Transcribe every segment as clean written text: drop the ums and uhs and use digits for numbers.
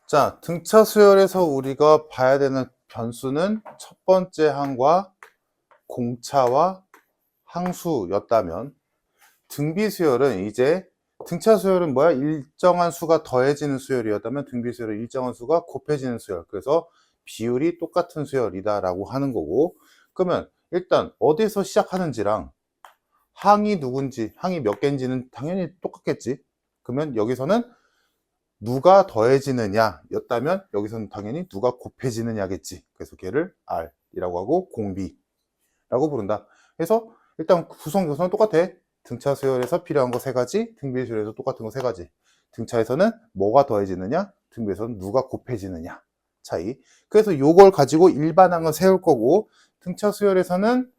자, 등차 수열에서 우리가 봐야 되는 변수는 첫 번째 항과 공차와 항수였다면, 등비 수열은 이제 등차 수열은 뭐야? 일정한 수가 더해지는 수열이었다면 등비 수열은 일정한 수가 곱해지는 수열. 그래서 비율이 똑같은 수열이다라고 하는 거고, 그러면 일단 어디서 시작하는지랑 항이 누군지, 항이 몇 개인지는 당연히 똑같겠지. 그러면 여기서는 누가 더해지느냐 였다면 여기서는 당연히 누가 곱해지느냐겠지. 그래서 걔를 R이라고 하고 공비라고 부른다. 그래서 일단 구성 요소는 똑같아. 등차 수열에서 필요한 거 3가지, 등비 수열에서 똑같은 거 3가지. 등차에서는 뭐가 더해지느냐, 등비에서는 누가 곱해지느냐 차이. 그래서 요걸 가지고 일반항을 세울 거고, 등차 수열에서는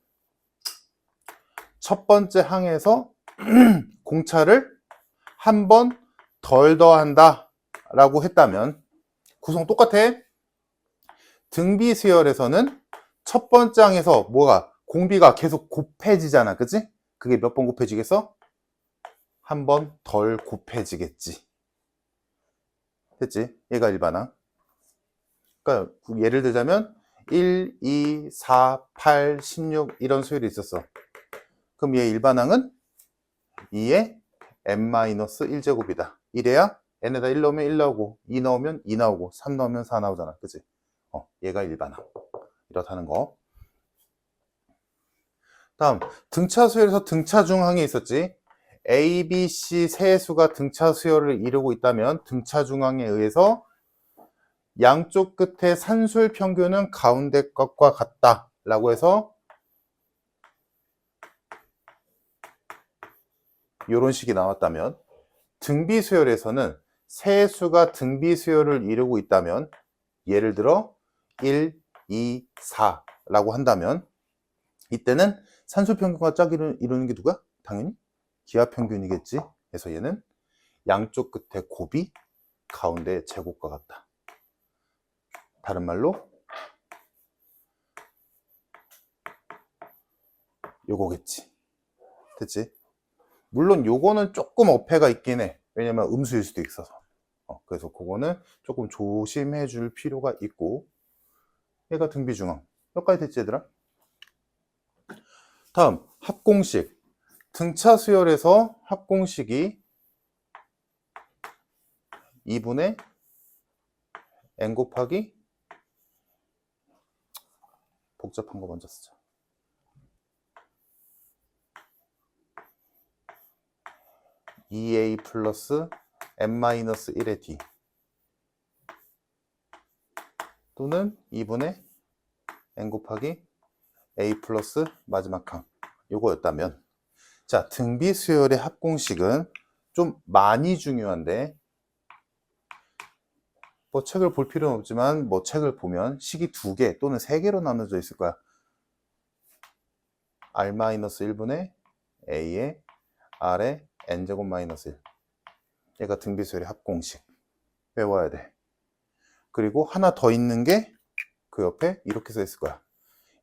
첫 번째 항에서 공차를 한 번 덜 더한다 라고 했다면 구성 똑같아. 등비 수열에서는 첫 번째 항에서 뭐가 공비가 계속 곱해지잖아, 그치? 그게 몇 번 곱해지겠어? 한 번 덜 곱해지겠지. 됐지? 얘가 일반항. 그러니까 예를 들자면 1, 2, 4, 8, 16 이런 수열이 있었어. 그럼 얘 일반항은 2의 n-1제곱이다. 이래야 n에다 1 넣으면 1 나오고 2 넣으면 2 나오고 3 넣으면 4 나오잖아. 그치? 얘가 일반항. 이렇다는 거. 다음, 등차 수열에서 등차 중항이 있었지. A, B, C 세 수가 등차 수열을 이루고 있다면 등차 중항에 의해서 양쪽 끝의 산술 평균은 가운데 것과 같다 라고 해서 이런 식이 나왔다면, 등비 수열에서는 세 수가 등비 수열을 이루고 있다면, 예를 들어 1, 2, 4라고 한다면 이때는 산술 평균과 짝을 이루는 게 누가? 당연히 기하 평균이겠지. 그래서 얘는 양쪽 끝에 곱이 가운데 제곱과 같다. 다른 말로 요거겠지. 됐지? 물론 요거는 조금 어폐가 있긴 해. 왜냐면 음수일 수도 있어서. 그래서 그거는 조금 조심해 줄 필요가 있고. 얘가 등비중앙. 여기까지 됐지, 얘들아? 다음, 합공식. 등차 수열에서 합공식이 2분의 n 곱하기, 복잡한 거 먼저 쓰자. 2a 플러스 n-1의 d 또는 2분의 n 곱하기 a 플러스 마지막 항, 요거였다면, 자, 등비 수열의 합공식은 좀 많이 중요한데, 뭐 책을 볼 필요는 없지만 뭐 책을 보면 식이 2개 또는 3개로 나눠져 있을 거야. r-1분의 a의 r의 n제곱 마이너스 1. 얘가 등비 수열의 합공식. 외워야 돼. 그리고 하나 더 있는 게 그 옆에 이렇게 써 있을 거야.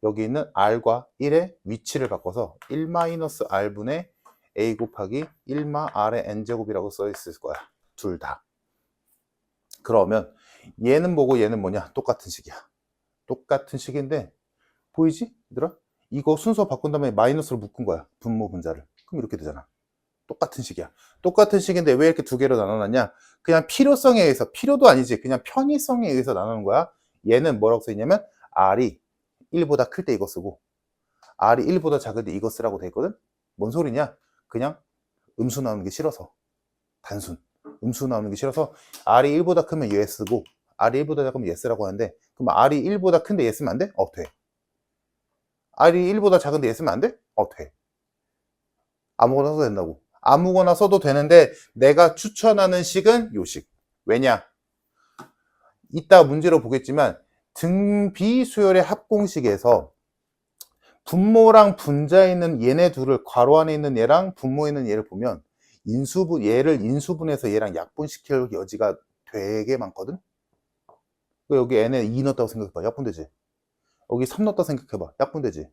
여기 있는 r과 1의 위치를 바꿔서 1-r분의 a 곱하기 1-r의 n제곱이라고 써 있을 거야. 둘 다. 그러면 얘는 뭐고 얘는 뭐냐? 똑같은 식이야. 똑같은 식인데 보이지? 얘들아? 이거 순서 바꾼 다음에 마이너스로 묶은 거야. 분모 분자를. 그럼 이렇게 되잖아. 똑같은 식이야. 똑같은 식인데 왜 이렇게 2개로 나눠놨냐? 그냥 필요성에 의해서, 필요도 아니지. 그냥 편의성에 의해서 나누는 거야. 얘는 뭐라고 써있냐면 R이 1보다 클 때 이거 쓰고 R이 1보다 작을 때 이거 쓰라고 돼 있거든? 뭔 소리냐? 그냥 음수 나오는 게 싫어서. 단순. 음수 나오는 게 싫어서 R이 1보다 크면 얘 쓰고 R이 1보다 작으면 얘 쓰라고 하는데, 그럼 R이 1보다 큰데 얘 쓰면 안 돼? 돼. R이 1보다 작은데 얘 쓰면 안 돼? 돼. 아무거나 써도 된다고. 아무거나 써도 되는데 내가 추천하는 식은 요 식. 왜냐? 이따 문제로 보겠지만 등비 수열의 합공식에서 분모랑 분자에 있는 얘네 둘을, 괄호 안에 있는 얘랑 분모에 있는 얘를 보면 얘를 인수분해서 얘랑 약분시킬 여지가 되게 많거든? 여기 n에 2 넣었다고 생각해봐. 약분되지? 여기 3 넣었다고 생각해봐. 약분되지?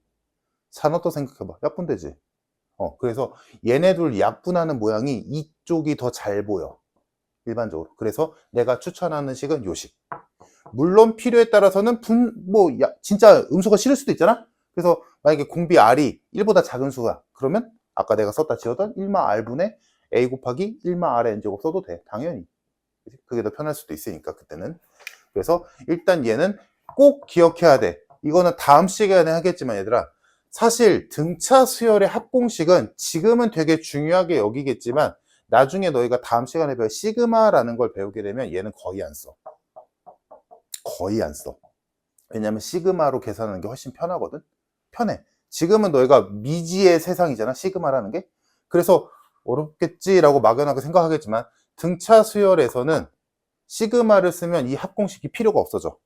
4 넣었다고 생각해봐. 약분되지? 그래서 얘네 둘 약분하는 모양이 이쪽이 더 잘 보여. 일반적으로. 그래서 내가 추천하는 식은 요 식. 물론 필요에 따라서는 진짜 음수가 싫을 수도 있잖아. 그래서 만약에 공비 R이 1보다 작은 수가 그러면 아까 내가 썼다 지웠던 1마 R분의 A 곱하기 1마 R의 N제곱 써도 돼. 당연히. 그게 더 편할 수도 있으니까 그때는. 그래서 일단 얘는 꼭 기억해야 돼. 이거는 다음 시간에 하겠지만 얘들아, 사실 등차 수열의 합공식은 지금은 되게 중요하게 여기겠지만 나중에 너희가 다음 시간에 배울 시그마라는 걸 배우게 되면 얘는 거의 안 써. 거의 안 써. 왜냐면 시그마로 계산하는 게 훨씬 편하거든. 편해. 지금은 너희가 미지의 세상이잖아, 시그마라는 게. 그래서 어렵겠지라고 막연하게 생각하겠지만 등차 수열에서는 시그마를 쓰면 이 합공식이 필요가 없어져.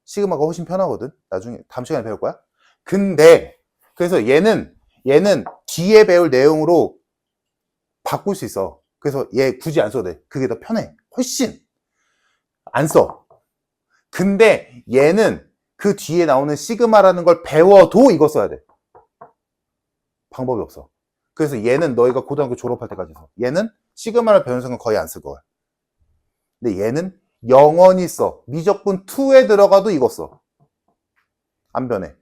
시그마가 훨씬 편하거든. 나중에 다음 시간에 배울 거야. 근데 그래서 얘는 뒤에 배울 내용으로 바꿀 수 있어. 그래서 얘 굳이 안 써도 돼. 그게 더 편해. 훨씬 안 써. 근데 얘는 그 뒤에 나오는 시그마라는 걸 배워도 이거 써야 돼. 방법이 없어. 그래서 얘는 너희가 고등학교 졸업할 때까지 써. 얘는 시그마를 배우는 순간 거의 안 쓸 거야. 근데 얘는 영원히 써. 미적분 2에 들어가도 이거 써. 안 변해.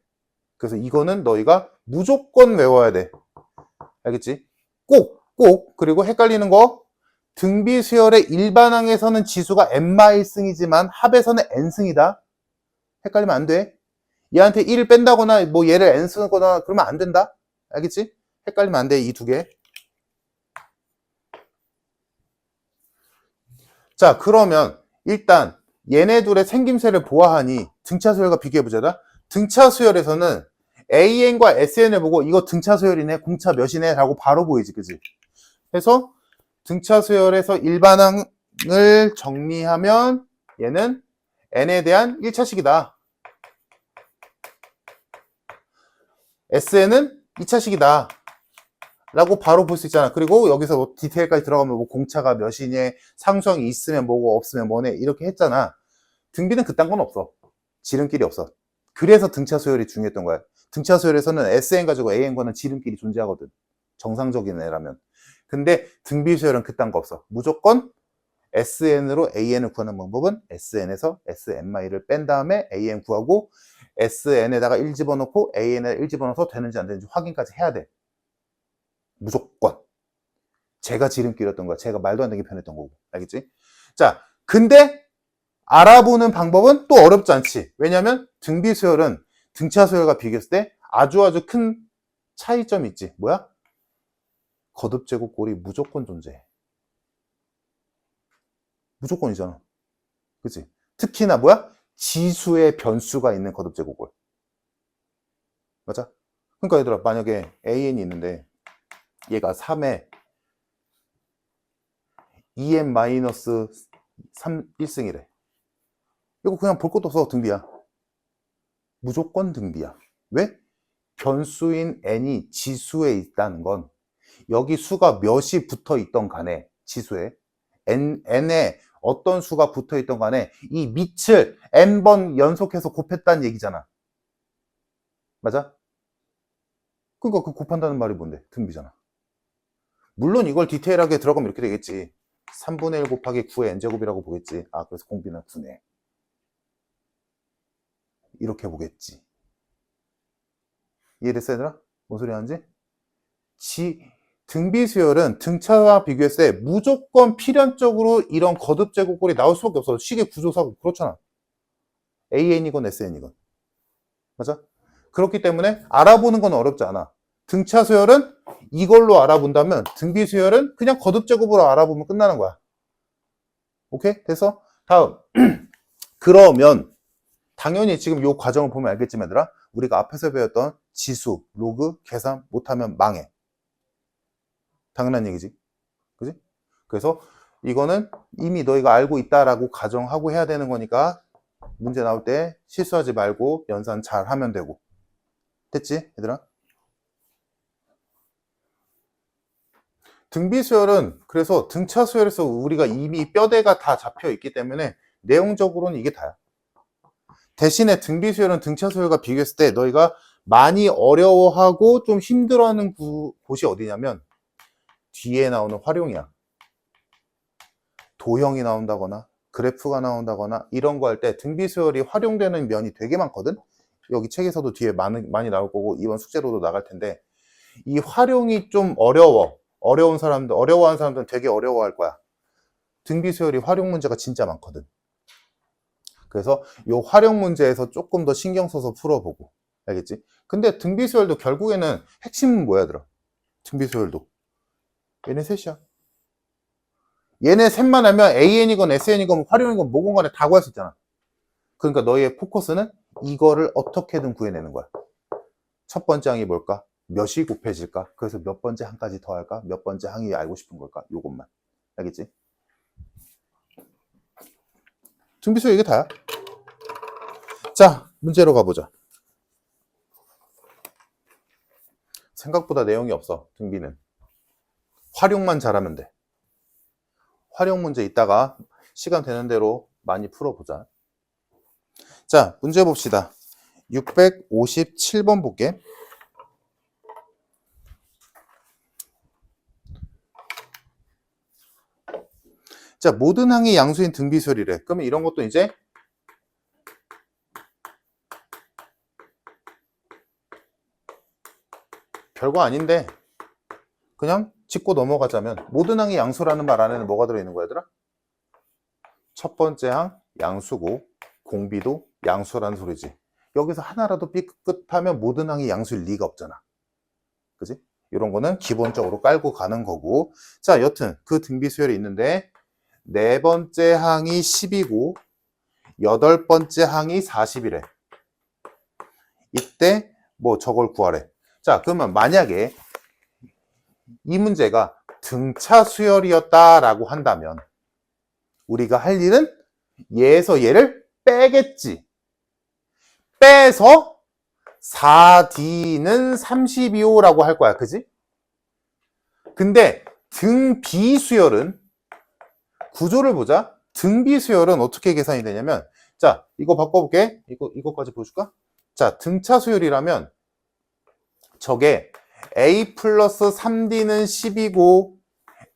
그래서 이거는 너희가 무조건 외워야 돼. 알겠지? 꼭. 그리고 헷갈리는 거, 등비수열의 일반항에서는 지수가 n-승이지만 합에서는 n승이다. 헷갈리면 안 돼. 얘한테 1을 뺀다거나 뭐 얘를 n 쓰거나 그러면 안 된다. 알겠지? 헷갈리면 안 돼. 이 두 개. 자, 그러면 일단 얘네 둘의 생김새를 보아하니 등차 수열과 비교해보자. 등차 수열에서는 AN과 SN을 보고 이거 등차 수열이네, 공차 몇이네 라고 바로 보이지, 그지? 그래서 등차 수열에서 일반항을 정리하면 얘는 N에 대한 1차식이다. SN은 2차식이다. 라고 바로 볼 수 있잖아. 그리고 여기서 뭐 디테일까지 들어가면 뭐 공차가 몇이냐, 상수항이 있으면 뭐고 없으면 뭐네 이렇게 했잖아. 등비는 그딴 건 없어. 지름길이 없어. 그래서 등차 수열이 중요했던 거야. 등차 수열에서는 SN 가지고 AN과는 지름길이 존재하거든. 정상적인 애라면. 근데 등비 수열은 그딴 거 없어. 무조건 SN으로 AN을 구하는 방법은 SN에서 SN를 뺀 다음에 AN 구하고 SN에다가 1 집어넣고 AN에 1 집어넣어서 되는지 안 되는지 확인까지 해야 돼. 무조건. 제가 지름길이었던 거야. 제가 말도 안 되게 편했던 거고. 알겠지? 자, 근데 알아보는 방법은 또 어렵지 않지. 왜냐면 등비 수열은 등차 수열과 비교했을 때 아주 큰 차이점이 있지. 뭐야? 거듭 제곱꼴이 무조건 존재해. 무조건이잖아. 그치? 특히나 뭐야? 지수의 변수가 있는 거듭 제곱꼴. 맞아? 그러니까 얘들아, 만약에 AN이 있는데 얘가 3에 2n-3 1승이래. 이거 그냥 볼 것도 없어. 등비야. 무조건 등비야. 왜? 변수인 n이 지수에 있다는 건 여기 수가 몇이 붙어 있던 간에 지수에 n에 어떤 수가 붙어 있던 간에 이 밑을 n번 연속해서 곱했다는 얘기잖아. 맞아? 그러니까 그 곱한다는 말이 뭔데? 등비잖아. 물론 이걸 디테일하게 들어가면 이렇게 되겠지. 3분의 1 곱하기 9의 n제곱이라고 보겠지. 아, 그래서 공비는 9네. 이렇게 보겠지. 이해됐어, 얘들아? 뭔 소리 하는지? 등비 수열은 등차와 비교했을 때 무조건 필연적으로 이런 거듭 제곱꼴이 나올 수밖에 없어. 식의 구조사고 그렇잖아. AN이건 SN이건. 맞아? 그렇기 때문에 알아보는 건 어렵지 않아. 등차 수열은 이걸로 알아본다면 등비 수열은 그냥 거듭 제곱으로 알아보면 끝나는 거야. 오케이? 됐어? 다음. 그러면 당연히 지금 이 과정을 보면 알겠지만 얘들아, 우리가 앞에서 배웠던 지수, 로그 계산 못하면 망해. 당연한 얘기지. 그지? 그래서 이거는 이미 너희가 알고 있다라고 가정하고 해야 되는 거니까 문제 나올 때 실수하지 말고 연산 잘 하면 되고. 됐지? 얘들아? 등비 수열은 그래서 등차 수열에서 우리가 이미 뼈대가 다 잡혀 있기 때문에 내용적으로는 이게 다야. 대신에 등비 수열은 등차 수열과 비교했을 때 너희가 많이 어려워하고 좀 힘들어하는 곳이 어디냐면 뒤에 나오는 활용이야. 도형이 나온다거나 그래프가 나온다거나 이런 거 할 때 등비수열이 활용되는 면이 되게 많거든. 여기 책에서도 뒤에 많이 나올 거고 이번 숙제로도 나갈 텐데, 이 활용이 좀 어려워하는 사람들은 되게 어려워할 거야. 등비수열이 활용 문제가 진짜 많거든. 그래서 이 활용 문제에서 조금 더 신경 써서 풀어보고, 알겠지? 근데 등비수열도 결국에는 핵심은 뭐야, 얘들아? 등비수열도 얘네 셋이야. 얘네 셋만 하면 AN이건 SN이건 활용이건 뭐건 간에 다 구할 수 있잖아. 그러니까 너희의 포커스는 이거를 어떻게든 구해내는 거야. 첫 번째 항이 뭘까? 몇이 곱해질까? 그래서 몇 번째 항까지 더할까? 몇 번째 항이 알고 싶은 걸까? 요것만. 알겠지? 등비수열 이게 다야. 자, 문제로 가보자. 생각보다 내용이 없어, 등비는. 활용만 잘하면 돼. 활용 문제 이따가 시간 되는 대로 많이 풀어보자. 자, 문제 봅시다. 657번 볼게. 자, 모든 항이 양수인 등비수열이래. 그러면 이런 것도 이제 별거 아닌데 그냥 짚고 넘어가자면, 모든 항이 양수라는 말 안에는 뭐가 들어있는 거야, 얘들아? 첫 번째 항 양수고 공비도 양수라는 소리지. 여기서 하나라도 삐끗하면 모든 항이 양수일 리가 없잖아. 그지? 이런 거는 기본적으로 깔고 가는 거고. 자, 여튼 그 등비수열이 있는데 네 번째 항이 10이고 여덟 번째 항이 40이래. 이때 뭐 저걸 구하래. 자, 그러면 만약에 이 문제가 등차 수열이었다라고 한다면 우리가 할 일은 얘에서 얘를 빼겠지. 빼서 4D는 32호라고 할 거야. 그지? 근데 등비수열은, 구조를 보자. 등비수열은 어떻게 계산이 되냐면, 자, 이거 바꿔볼게. 이거까지 보여줄까? 자, 등차 수열이라면 저게 A 플러스 3D는 10이고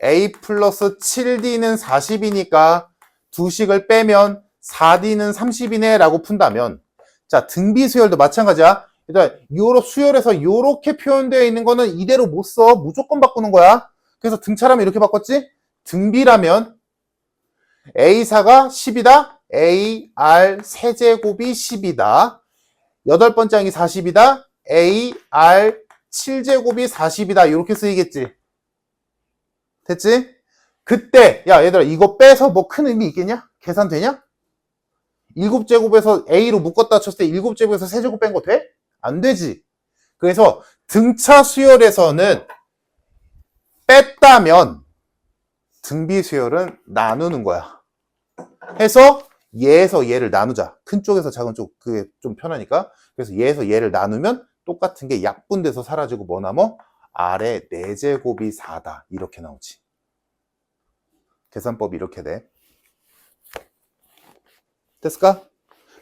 A 플러스 7D는 40이니까 두 식을 빼면 4D는 30이네 라고 푼다면, 자, 등비수열도 마찬가지야. 일단 수열에서 요렇게 표현되어 있는 거는 이대로 못 써. 무조건 바꾸는 거야. 그래서 등차라면 이렇게 바꿨지? 등비라면 A4가 10이다. AR 세제곱이 10이다. 여덟 번째 항이 40이다. AR 7제곱이 40이다. 이렇게 쓰이겠지. 됐지? 그때 야, 얘들아, 이거 빼서 뭐 큰 의미 있겠냐? 계산되냐? 7제곱에서 A로 묶었다 쳤을 때 7제곱에서 세제곱 뺀 거 돼? 안 되지. 그래서 등차 수열에서는 뺐다면 등비수열은 나누는 거야. 해서 얘에서 얘를 나누자. 큰 쪽에서 작은 쪽, 그게 좀 편하니까. 그래서 얘에서 얘를 나누면 똑같은 게 약분돼서 사라지고 뭐 남어? 아래 4제곱이 4다. 이렇게 나오지. 계산법이 이렇게 돼. 됐을까?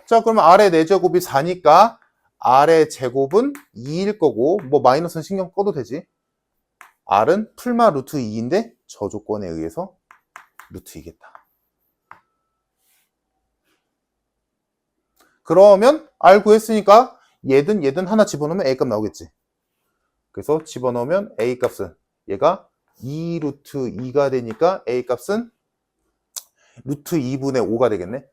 자, 그러면 아래 4제곱이 4니까 아래 제곱은 2일 거고, 뭐 마이너스는 신경 꺼도 되지. R은 풀마 루트 2인데 저 조건에 의해서 루트 2겠다. 그러면 R 구했으니까 얘든 하나 집어넣으면 A 값 나오겠지. 그래서 집어넣으면 A 값은 얘가 2 루트 2가 되니까 A 값은 루트 2분의 5가 되겠네.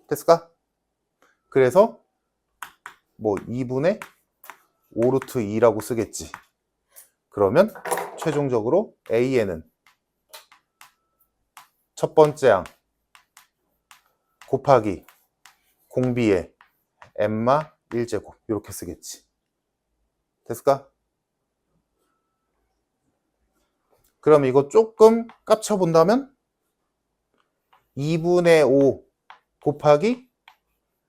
됐을까? 그래서 뭐 2분의 5 루트 2라고 쓰겠지. 그러면 최종적으로 A에는 첫 번째 항 곱하기 공비의 n마 1제곱 이렇게 쓰겠지. 됐을까? 그럼 이거 조금 깝쳐본다면 2분의 5 곱하기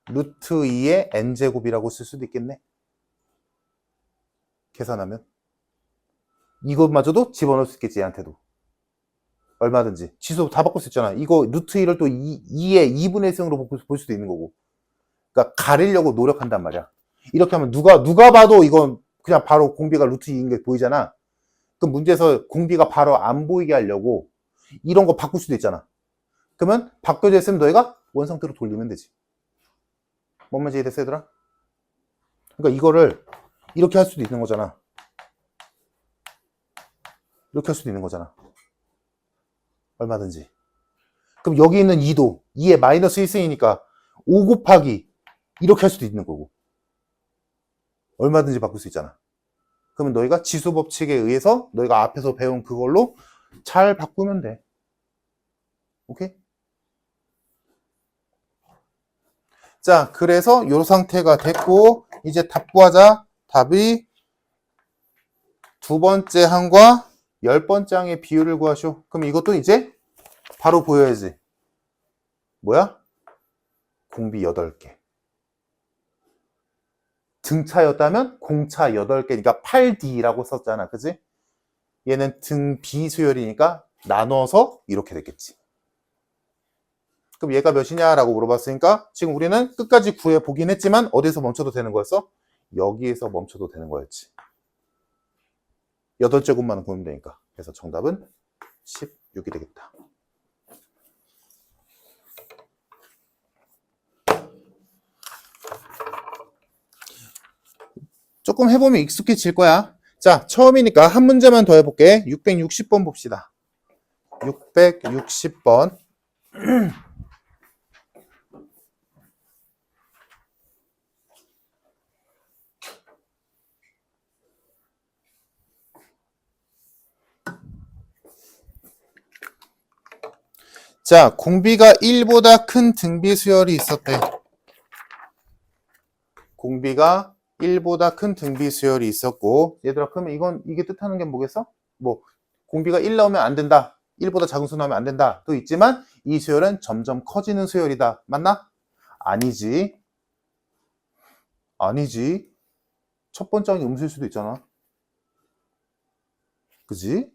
루트 2의 n제곱이라고 쓸 수도 있겠네. 계산하면 이것마저도 집어넣을 수 있겠지. 얘한테도 얼마든지 지수 다 바꿀 수 있잖아. 이거 루트 2를 또 2의 2분의 1승으로 볼 수도 있는 거고. 그러니까 가리려고 노력한단 말이야. 이렇게 하면 누가 봐도 이건 그냥 바로 공비가 루트 2인 게 보이잖아. 그 문제에서 공비가 바로 안 보이게 하려고 이런 거 바꿀 수도 있잖아. 그러면 바뀌어져 있으면 너희가 원상태로 돌리면 되지. 뭔 말인지 이해됐어, 얘들아? 그러니까 이거를 이렇게 할 수도 있는 거잖아. 이렇게 할 수도 있는 거잖아. 얼마든지. 그럼 여기 있는 2도 2에 마이너스 1승이니까 5 곱하기 이렇게 할 수도 있는 거고. 얼마든지 바꿀 수 있잖아. 그러면 너희가 지수 법칙에 의해서 너희가 앞에서 배운 그걸로 잘 바꾸면 돼. 오케이? 자, 그래서 이 상태가 됐고 이제 답 구하자. 답이 두 번째 항과 10번째 항의 비율을 구하쇼. 그럼 이것도 이제 바로 보여야지. 뭐야? 공비 8개. 등차였다면 공차 8개니까 8D라고 썼잖아. 그지? 얘는 등비 수열이니까 나눠서 이렇게 됐겠지. 그럼 얘가 몇이냐라고 물어봤으니까 지금 우리는 끝까지 구해보긴 했지만 어디서 멈춰도 되는 거였어? 여기에서 멈춰도 되는 거였지. 8제곱만 구하면 되니까. 그래서 정답은 16이 되겠다. 조금 해보면 익숙해질 거야. 자, 처음이니까 한 문제만 더 해볼게. 660번 봅시다. 660번. 자, 공비가 1보다 큰 등비 수열이 있었대. 공비가 1보다 큰 등비 수열이 있었고, 얘들아, 그러면 이게 뜻하는 게 뭐겠어? 뭐, 공비가 1 나오면 안 된다. 1보다 작은 수 나오면 안 된다. 또 있지만, 이 수열은 점점 커지는 수열이다. 맞나? 아니지. 아니지. 첫 번째 항이 음수일 수도 있잖아. 그지?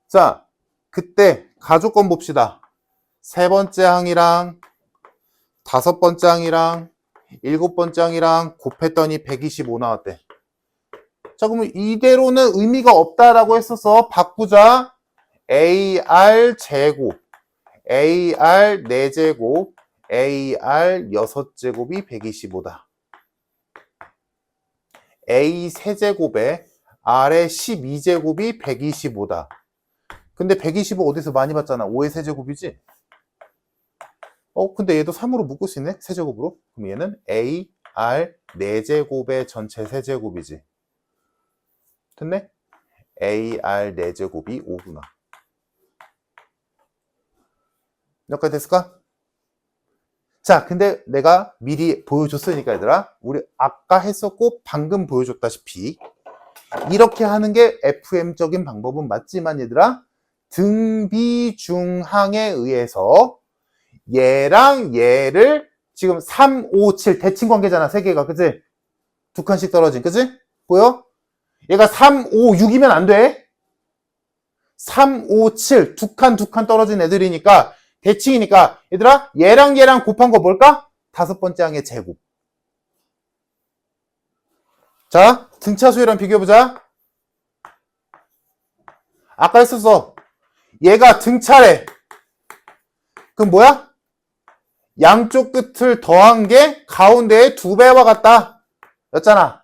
자, 그때 가족권 봅시다. 세 번째 항이랑 다섯 번째 항이랑 일곱 번째 항이랑 곱했더니 125 나왔대. 자, 그러면 이대로는 의미가 없다라고 했어서 바꾸자. AR 제곱, AR 4제곱, AR 6제곱이 125다. A 세제곱에 R의 12제곱이 125다. 근데 125 어디서 많이 봤잖아. 5의 세제곱이지? 근데 얘도 3으로 묶을 수 있네? 세제곱으로? 그럼 얘는 A, R 4제곱의 전체 세제곱이지. 됐네? AR 4제곱이 5구나. 여기까지 됐을까? 자, 근데 내가 미리 보여줬으니까 얘들아, 우리 아까 했었고 방금 보여줬다시피 이렇게 하는 게 FM적인 방법은 맞지만 얘들아, 등비중항에 의해서 얘랑 얘를 지금 3, 5, 7 대칭 관계잖아. 세 개가. 그치? 두 칸씩 떨어진. 그치? 보여? 얘가 3, 5, 6이면 안 돼. 3, 5, 7 두 칸 떨어진 애들이니까 대칭이니까 얘들아 얘랑 얘랑 곱한 거 뭘까? 다섯 번째 항의 제곱. 자, 등차수열랑 비교해보자. 아까 했었어. 얘가 등차래. 그럼 뭐야? 양쪽 끝을 더한 게 가운데의 2배와 같다 였잖아.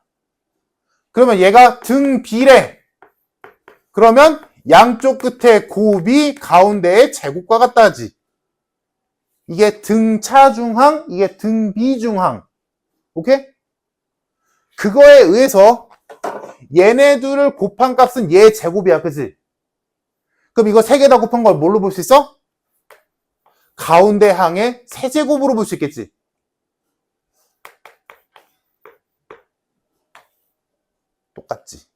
그러면 얘가 등비래. 그러면 양쪽 끝의 곱이 가운데의 제곱과 같다지. 이게 등차중항, 이게 등비중항. 오케이? 그거에 의해서 얘네 둘을 곱한 값은 얘 제곱이야. 그치? 그럼 이거 세 개 다 곱한 걸 뭘로 볼 수 있어? 가운데 항의 세제곱으로 볼 수 있겠지. 똑같지.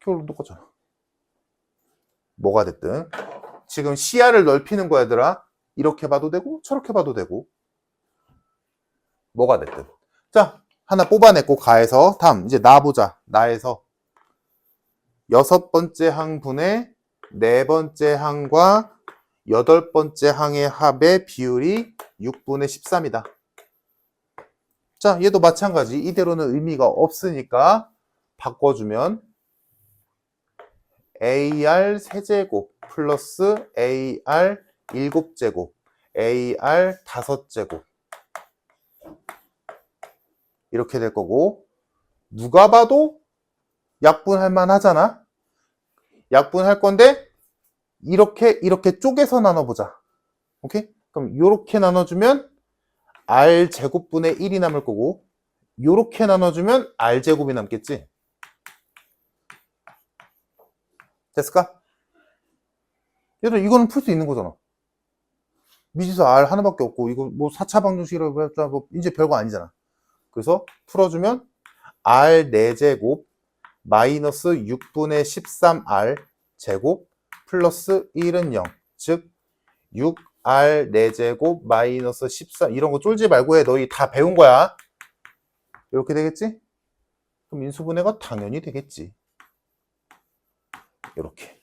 결론 똑같잖아. 뭐가 됐든 지금 시야를 넓히는 거야 얘들아. 이렇게 봐도 되고 저렇게 봐도 되고 뭐가 됐든. 자, 하나 뽑아냈고 가해서 다음 이제 나 보자. 나에서 여섯 번째 항분의 네 번째 항과 여덟 번째 항의 합의 비율이 6분의 13이다. 자, 얘도 마찬가지. 이대로는 의미가 없으니까 바꿔주면 AR 세제곱 플러스 AR 7제곱 AR 5제곱 이렇게 될 거고, 누가 봐도 약분할 만하잖아. 약분할 건데 이렇게 쪼개서 나눠보자. 오케이? 그럼 이렇게 나눠주면 R 제곱분의 1이 남을 거고, 이렇게 나눠주면 R 제곱이 남겠지. 됐을까? 얘들아, 이거는 풀 수 있는 거잖아. 미지수 R 하나밖에 없고, 이거 뭐 4차 방정식이라고 했자 뭐 이제 별거 아니잖아. 그래서 풀어주면 R 4제곱 마이너스 6분의 13R 제곱 플러스 1은 0. 즉 6R 4제곱 마이너스 13, 이런 거 쫄지 말고 해. 너희 다 배운 거야. 이렇게 되겠지? 그럼 인수분해가 당연히 되겠지. 이렇게.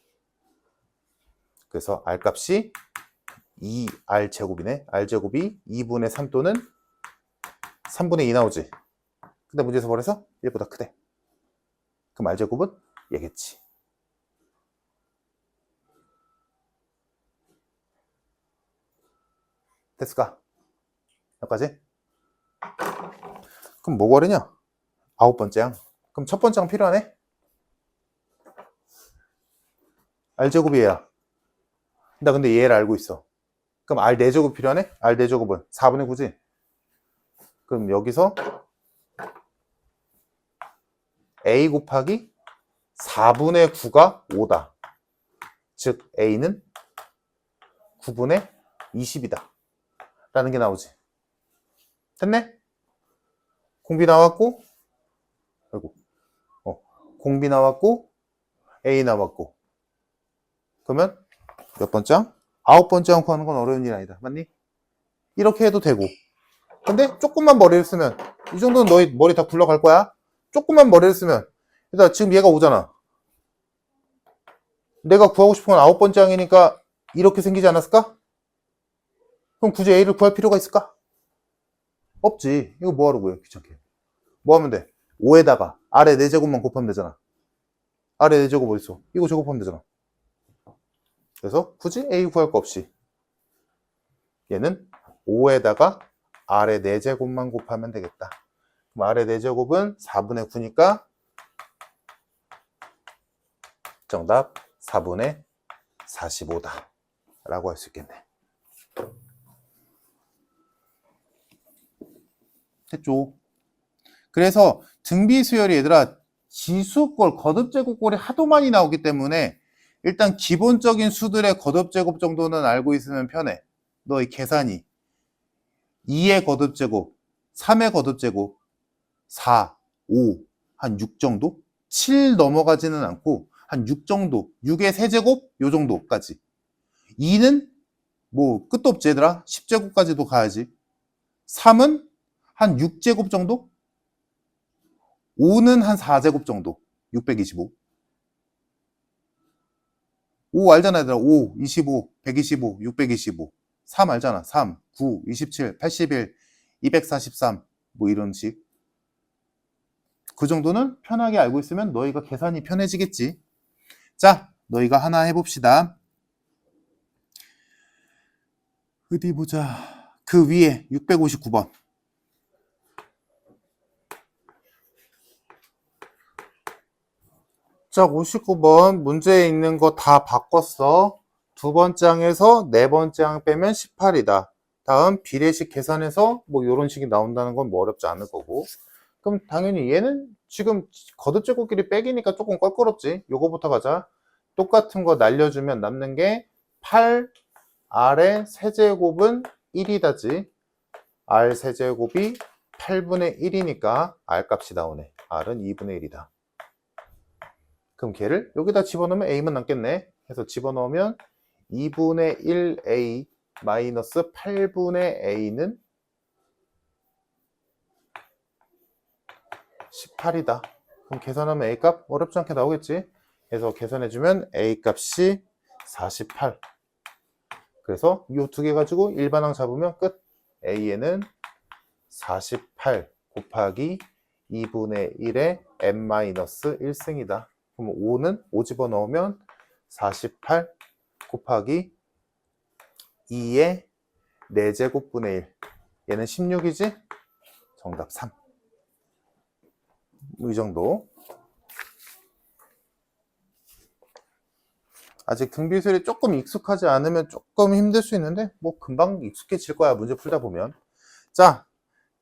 그래서 R 값이 2R 제곱이네. R 제곱이 2분의 3 또는 3분의 2 나오지. 근데 문제에서 뭐래서? 1보다 크대. 그럼 R 제곱은 얘겠지. 됐을까? 여기까지? 그럼 뭐 구하려냐? 9번째 항. 그럼 첫 번째 항 필요하네? R제곱이 얘야. 나 근데 얘를 알고 있어. 그럼 R 4제곱 필요하네? R 4제곱은 4분의 9지? 그럼 여기서 A 곱하기 4분의 9가 5다. 즉 A는 9분의 20이다. 라는 게 나오지. 됐네? 공비 나왔고, 아이고, 공비 나왔고, A 나왔고. 그러면 몇 번째 항? 9번째 항 구하는 건 어려운 일이 아니다. 맞니? 이렇게 해도 되고. 근데 조금만 머리를 쓰면, 이 정도는 너희 머리 다 굴러갈 거야. 조금만 머리를 쓰면, 일단 지금 얘가 오잖아. 내가 구하고 싶은 건 9번째 항이니까 이렇게 생기지 않았을까? 그럼 굳이 A를 구할 필요가 있을까? 없지. 이거 뭐하러 구해? 귀찮게. 뭐 하면 돼? 5에다가 아래 4제곱만 곱하면 되잖아. 아래 4제곱 어딨어? 이거 제곱하면 되잖아. 그래서 굳이 A 구할 거 없이 얘는 5에다가 아래 4제곱만 곱하면 되겠다. 그럼 아래 4제곱은 4분의 9니까 정답 4분의 45다 라고 할 수 있겠네. 됐죠? 그래서 등비수열이 얘들아 지수꼴, 거듭제곱꼴이 하도 많이 나오기 때문에 일단 기본적인 수들의 거듭제곱 정도는 알고 있으면 편해. 너의 계산이 2의 거듭제곱, 3의 거듭제곱, 4, 5, 한 6 정도? 7 넘어가지는 않고 한 6 정도, 6의 세제곱 요 정도까지. 2는 뭐 끝도 없지 얘들아. 10제곱까지도 가야지. 3은 한 6제곱 정도? 5는 한 4제곱 정도. 625. 5 알잖아 얘들아. 5, 25, 125, 625. 3 알잖아. 3, 9, 27, 81, 243. 뭐 이런 식. 그 정도는 편하게 알고 있으면 너희가 계산이 편해지겠지. 자, 너희가 하나 해봅시다. 어디 보자. 그 위에 659번. 자, 59번 문제에 있는 거 다 바꿨어. 두 번째 항에서 네 번째 항 빼면 18이다. 다음 비례식 계산해서 뭐 이런 식이 나온다는 건 뭐 어렵지 않을 거고. 그럼 당연히 얘는 지금 거듭제곱끼리 빼기니까 조금 껄끄럽지. 요거부터 가자. 똑같은 거 날려주면 남는 게 8, R의 세제곱은 1이다지. R 세제곱이 8분의 1이니까 R 값이 나오네. R은 2분의 1이다. 그럼 걔를 여기다 집어넣으면 A만 남겠네. 해서 집어넣으면 2분의 1A 마이너스 8분의 A는 18이다. 그럼 계산하면 A 값 어렵지 않게 나오겠지. 그래서 계산해주면 A 값이 48. 그래서 이 두 개 가지고 일반항 잡으면 끝. A에는 48 곱하기 2분의 1의 n-1승이다. 그럼 5는 5 집어넣으면 48 곱하기 2의 4제곱분의 1. 얘는 16이지? 정답 3. 이 정도. 아직 등비수열이 조금 익숙하지 않으면 조금 힘들 수 있는데 뭐 금방 익숙해질 거야, 문제 풀다 보면. 자,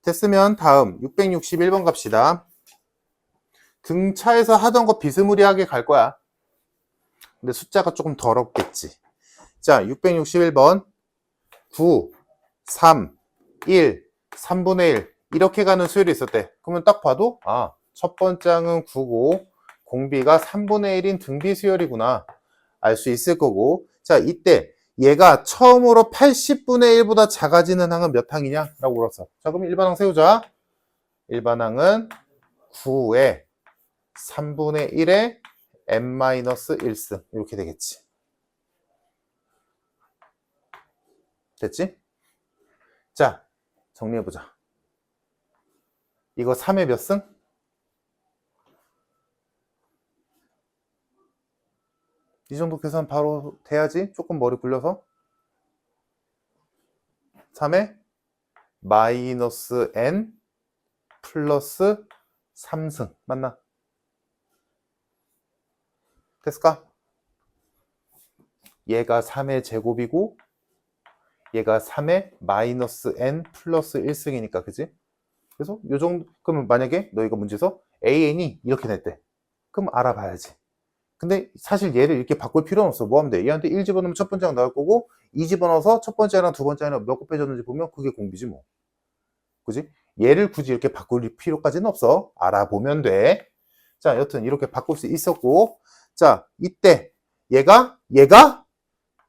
됐으면 다음 661번 갑시다. 등차에서 하던 거 비스무리하게 갈 거야. 근데 숫자가 조금 더럽겠지. 자, 661번 9, 3, 1, 3분의 1 이렇게 가는 수열이 있었대. 그러면 딱 봐도 첫 번째 항은 9고 공비가 3분의 1인 등비 수열이구나 알 수 있을 거고. 자, 이때 얘가 처음으로 80분의 1보다 작아지는 항은 몇 항이냐? 라고 물었어. 자, 그럼 일반항 세우자. 일반항은 9에 3분의 1에 n-1승 이렇게 되겠지. 됐지? 자, 정리해보자. 이거 3의 몇 승? 이 정도 계산 바로 돼야지. 조금 머리 굴려서 3의 마이너스 n 플러스 3승 맞나? 됐을까? 얘가 3의 제곱이고 얘가 3의 마이너스 n 플러스 1승이니까 그지? 그래서 요 정도. 그러면 만약에 너희가 문제에서 AN이 이렇게 냈대. 그럼 알아봐야지. 근데 사실 얘를 이렇게 바꿀 필요는 없어. 뭐 하면 돼? 얘한테 1 집어넣으면 첫 번째 항 나올 거고 2 집어넣어서 첫 번째랑 두 번째 항이 몇 곱해졌는지 보면 그게 공비지 뭐. 그지? 얘를 굳이 이렇게 바꿀 필요까지는 없어. 알아보면 돼. 자, 여튼 이렇게 바꿀 수 있었고. 자, 이때 얘가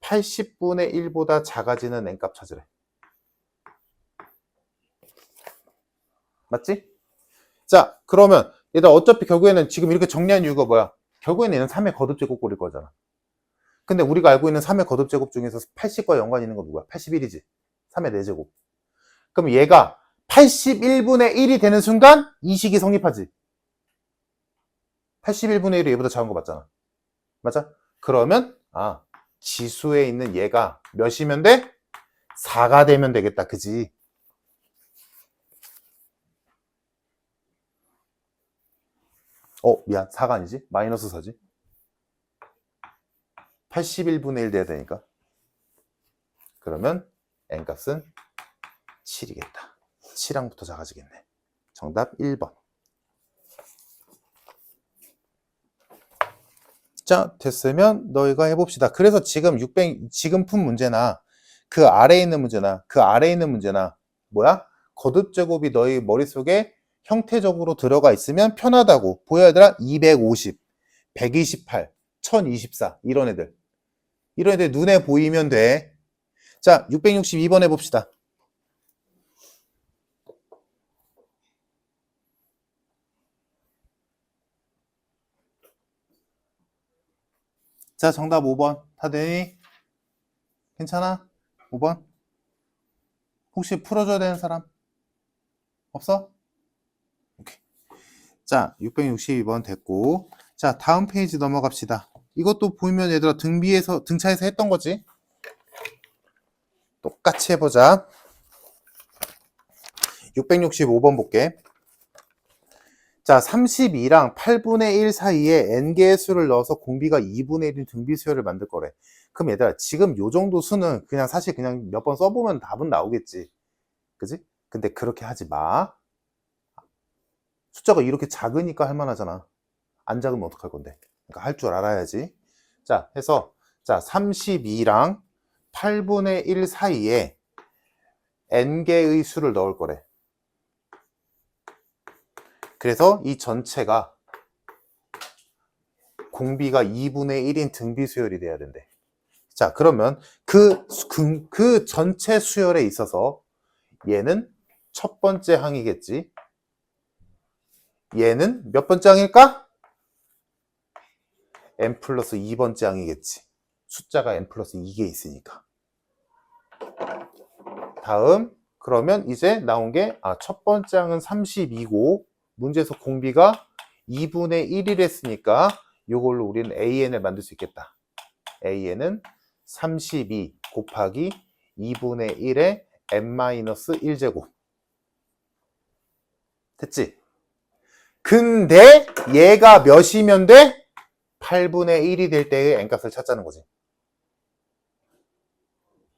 80분의 1보다 작아지는 n값 찾으래. 맞지? 자, 그러면 얘들아 어차피 결국에는 지금 이렇게 정리한 이유가 뭐야? 결국에는 얘는 3의 거듭제곱 꼴일 거잖아. 근데 우리가 알고 있는 3의 거듭제곱 중에서 80과 연관 있는 건 누구야? 81이지. 3의 4제곱. 그럼 얘가 81분의 1이 되는 순간 이 식이 성립하지. 81분의 1이 얘보다 작은 거 맞잖아. 맞아? 그러면 지수에 있는 얘가 몇이면 돼? 4가 되면 되겠다. 그지? 미안. 4가 아니지? 마이너스 4지? 81분의 1 돼야 되니까. 그러면 n값은 7이겠다. 7항부터 작아지겠네. 정답 1번. 자, 됐으면 너희가 해봅시다. 그래서 지금 지금 푼 문제나 그 아래에 있는 문제나 뭐야? 거듭제곱이 너희 머릿속에 형태적으로 들어가 있으면 편하다고. 보여 얘들아? 250, 128, 1024 이런 애들 눈에 보이면 돼. 자, 662번 해봅시다. 자, 정답 5번. 다 되니? 괜찮아? 5번? 혹시 풀어줘야 되는 사람? 없어? 오케이. 자, 662번 됐고. 자, 다음 페이지 넘어갑시다. 이것도 보면 얘들아 등차에서 했던 거지? 똑같이 해보자. 665번 볼게. 자, 32랑 8분의 1 사이에 n개의 수를 넣어서 공비가 2분의 1인 등비 수열을 만들 거래. 그럼 얘들아, 지금 요 정도 수는 사실 그냥 몇 번 써보면 답은 나오겠지. 그지? 근데 그렇게 하지 마. 숫자가 이렇게 작으니까 할만하잖아. 안 작으면 어떡할 건데? 그러니까 할 줄 알아야지. 자, 해서 32랑 8분의 1 사이에 n개의 수를 넣을 거래. 그래서 이 전체가 공비가 2분의 1인 등비 수열이 돼야 된대. 자, 그러면 그 전체 수열에 있어서 얘는 첫 번째 항이겠지. 얘는 몇 번째 항일까? n 플러스 2번째 항이겠지. 숫자가 n 플러스 2개 있으니까. 다음, 그러면 이제 나온 게 첫 번째 항은 32고 문제에서 공비가 2분의 1이랬으니까 이걸로 우리는 AN을 만들 수 있겠다. AN은 32 곱하기 2분의 1의 n-1제곱. 됐지? 근데 얘가 몇이면 돼? 8분의 1이 될 때의 n값을 찾자는 거지.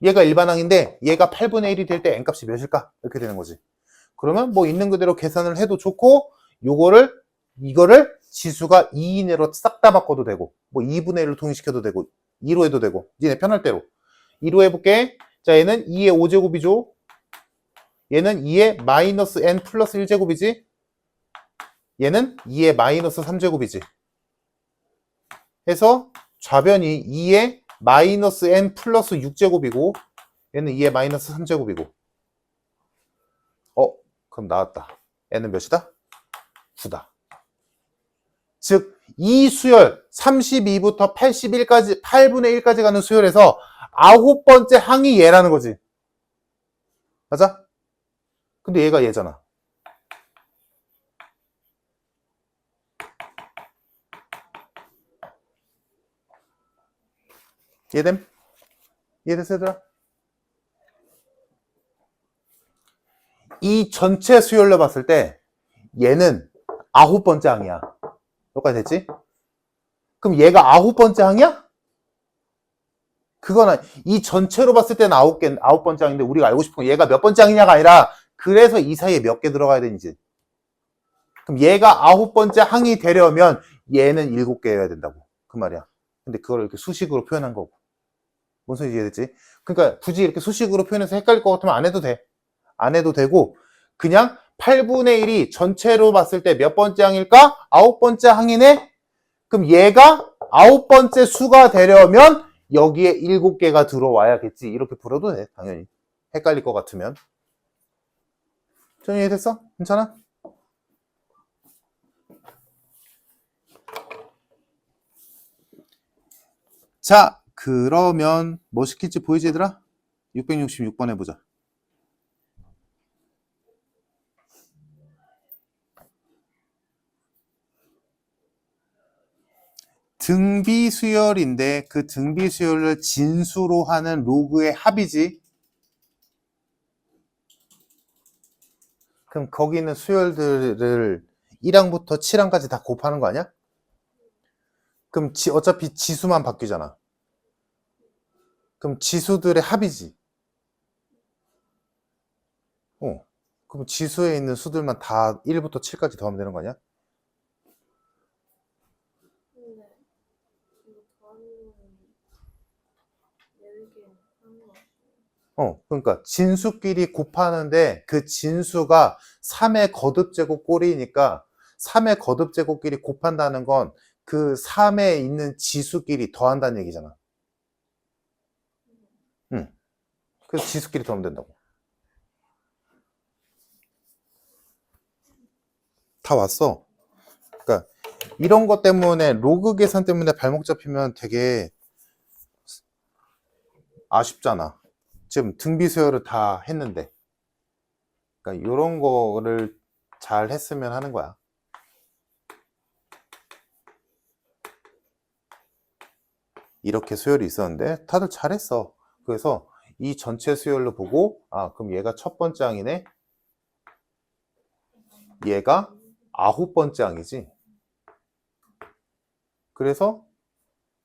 얘가 일반항인데 얘가 8분의 1이 될 때 n값이 몇일까? 이렇게 되는 거지. 그러면 뭐 있는 그대로 계산을 해도 좋고 이거를 지수가 2 이내로 싹 다 바꿔도 되고 뭐 2분의 1로 통일시켜도 되고 2로 해도 되고 니네 편할 대로 2로 해볼게. 자, 얘는 2의 5제곱이죠. 얘는 2의 마이너스 n 플러스 1제곱이지. 얘는 2의 마이너스 3제곱이지. 해서 좌변이 2의 마이너스 n 플러스 6제곱이고 얘는 2의 마이너스 3제곱이고 그럼 나왔다. n은 몇이다? 9다. 즉 이 수열 32부터 81까지 8분의 1까지 가는 수열에서 9번째 항이 얘라는 거지. 맞아? 근데 얘가 얘잖아. 이해됨? 이해됐어 얘들아? 이 전체 수열로 봤을 때 얘는 9번째 항이야. 여기까지 됐지? 그럼 얘가 9번째 항이야? 그건 이 전체로 봤을 때는 9번째 항인데 우리가 알고 싶은 건 얘가 몇 번째 항이냐가 아니라 그래서 이 사이에 몇 개 들어가야 되는지. 그럼 얘가 9번째 항이 되려면 얘는 7개여야 된다고. 그 말이야. 근데 그걸 이렇게 수식으로 표현한 거고. 뭔 소리인지 이해됐지? 그러니까 굳이 이렇게 수식으로 표현해서 헷갈릴 것 같으면 안 해도 돼. 안 해도 되고 그냥 8분의 1이 전체로 봤을 때 몇 번째 항일까? 9번째 항이네? 그럼 얘가 9번째 수가 되려면 여기에 7개가 들어와야겠지. 이렇게 풀어도 돼. 당연히. 헷갈릴 것 같으면. 좀 이해됐어? 괜찮아? 자, 그러면 뭐 시킬지 보이지 얘들아? 666번 해보자. 등비수열인데 그 등비수열을 진수로 하는 로그의 합이지. 그럼 거기 있는 수열들을 1항부터 7항까지 다 곱하는 거 아니야? 그럼 어차피 지수만 바뀌잖아. 그럼 지수들의 합이지. 그럼 지수에 있는 수들만 다 1부터 7까지 더하면 되는 거 아니야? 그러니까 진수끼리 곱하는데 그 진수가 3의 거듭제곱 꼴이니까 3의 거듭제곱끼리 곱한다는 건 그 3에 있는 지수끼리 더한다는 얘기잖아. 그래서 지수끼리 더하면 된다고. 다 왔어. 그러니까 이런 것 때문에 로그 계산 때문에 발목 잡히면 되게 아쉽잖아. 지금 등비수열을 다 했는데. 그러니까 이런 거를 잘 했으면 하는 거야. 이렇게 수열이 있었는데 다들 잘했어. 그래서 이 전체 수열로 보고 그럼 얘가 첫 번째 항이네. 얘가 9번째 항이지. 그래서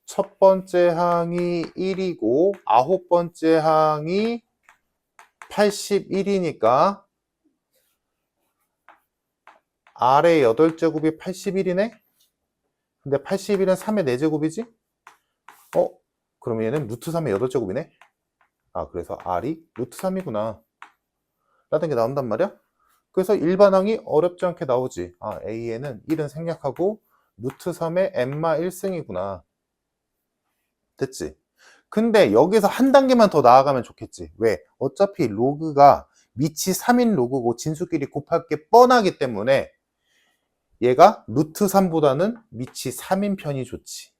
첫 번째 항이 1이고 9번째 항이 81이니까 아래 8제곱이 81이네? 근데 81은 3의 4제곱이지? 그러면 얘는 루트 3의 8제곱이네? 그래서 R이 루트 3이구나. 라는 게 나온단 말이야? 그래서 일반항이 어렵지 않게 나오지. A에는 1은 생략하고 루트 3의 n마 1승이구나. 됐지? 근데 여기서 한 단계만 더 나아가면 좋겠지. 왜? 어차피 로그가 밑이 3인 로그고 진수끼리 곱할 게 뻔하기 때문에 얘가 루트 3보다는 밑이 3인 편이 좋지.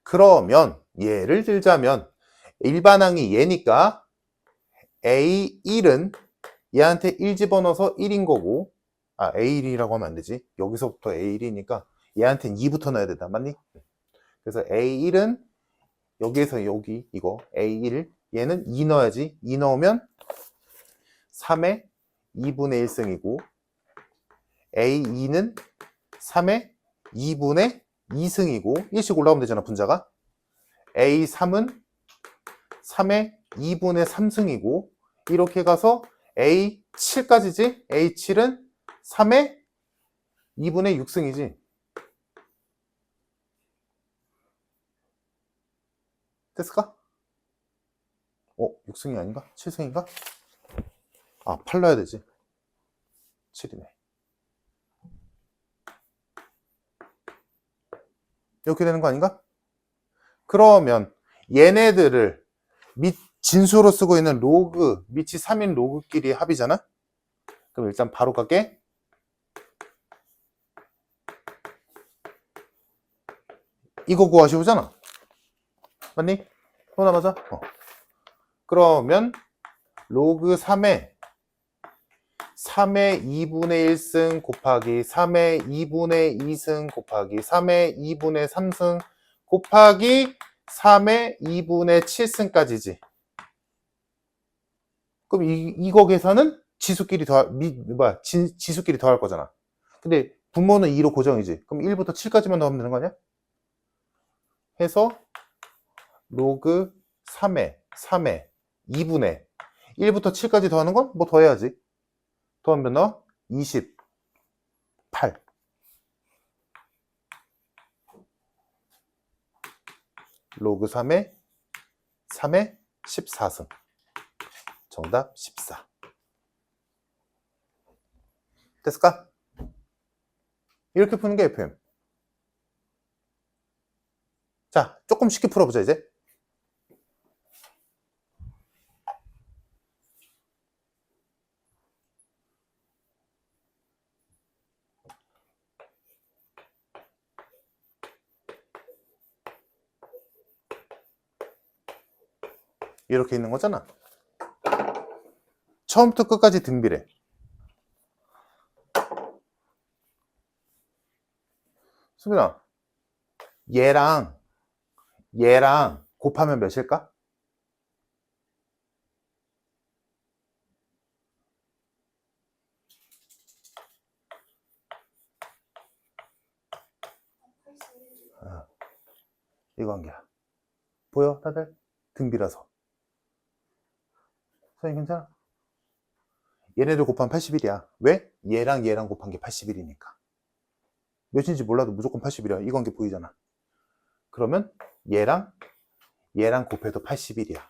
그러면 예를 들자면 일반항이 얘니까 A1은 얘한테 1 집어넣어서 1인 거고, A1이라고 하면 안 되지. 여기서부터 A1이니까 얘한테는 2부터 넣어야 된다. 맞니? 그래서 A1은 여기에서 여기 이거 A1 얘는 2 넣어야지. 2 넣으면 3의 2분의 1승이고 A2는 3의 2분의 2승이고 1씩 올라오면 되잖아, 분자가. A3은 3의 2분의 3승이고 이렇게 가서 A7까지지? A7은 3의 2분의 6승이지. 됐을까? 6승이 아닌가? 7승인가? 8 넣어야 되지. 7이네. 이렇게 되는 거 아닌가? 그러면 얘네들을 진수로 쓰고 있는 로그, 밑이 3인 로그끼리 합이잖아? 그럼 일단 바로 갈게. 이거 구하시오잖아. 맞니? 하나 맞아? 그러면 로그 3의 2분의 1승 곱하기 3의 2분의 2승 곱하기 3의 2분의 3승 곱하기 3의 2분의 7승까지지. 그럼 이거 계산은 지수끼리 지수끼리 더할 거잖아. 근데 분모는 2로 고정이지. 그럼 1부터 7까지만 넣으면 되는 거 아니야? 해서 로그 3의 2분의 1부터 7까지 더하는 건 뭐 더해야지. 더하면 너 28. 로그 3의 14승. 정답 14. 됐을까? 이렇게 푸는 게 FM. 자, 조금 쉽게 풀어보자, 이제. 이렇게 있는 거잖아. 처음부터 끝까지 등비례. 수빈아, 얘랑 곱하면 몇일까? 이거 관계야. 보여, 다들? 등비라서. 선생님 괜찮아? 얘네들 곱하면 81이야. 왜? 얘랑 곱한 게 81이니까. 몇인지 몰라도 무조건 81이야. 이 관계 보이잖아. 그러면 얘랑 곱해도 81이야.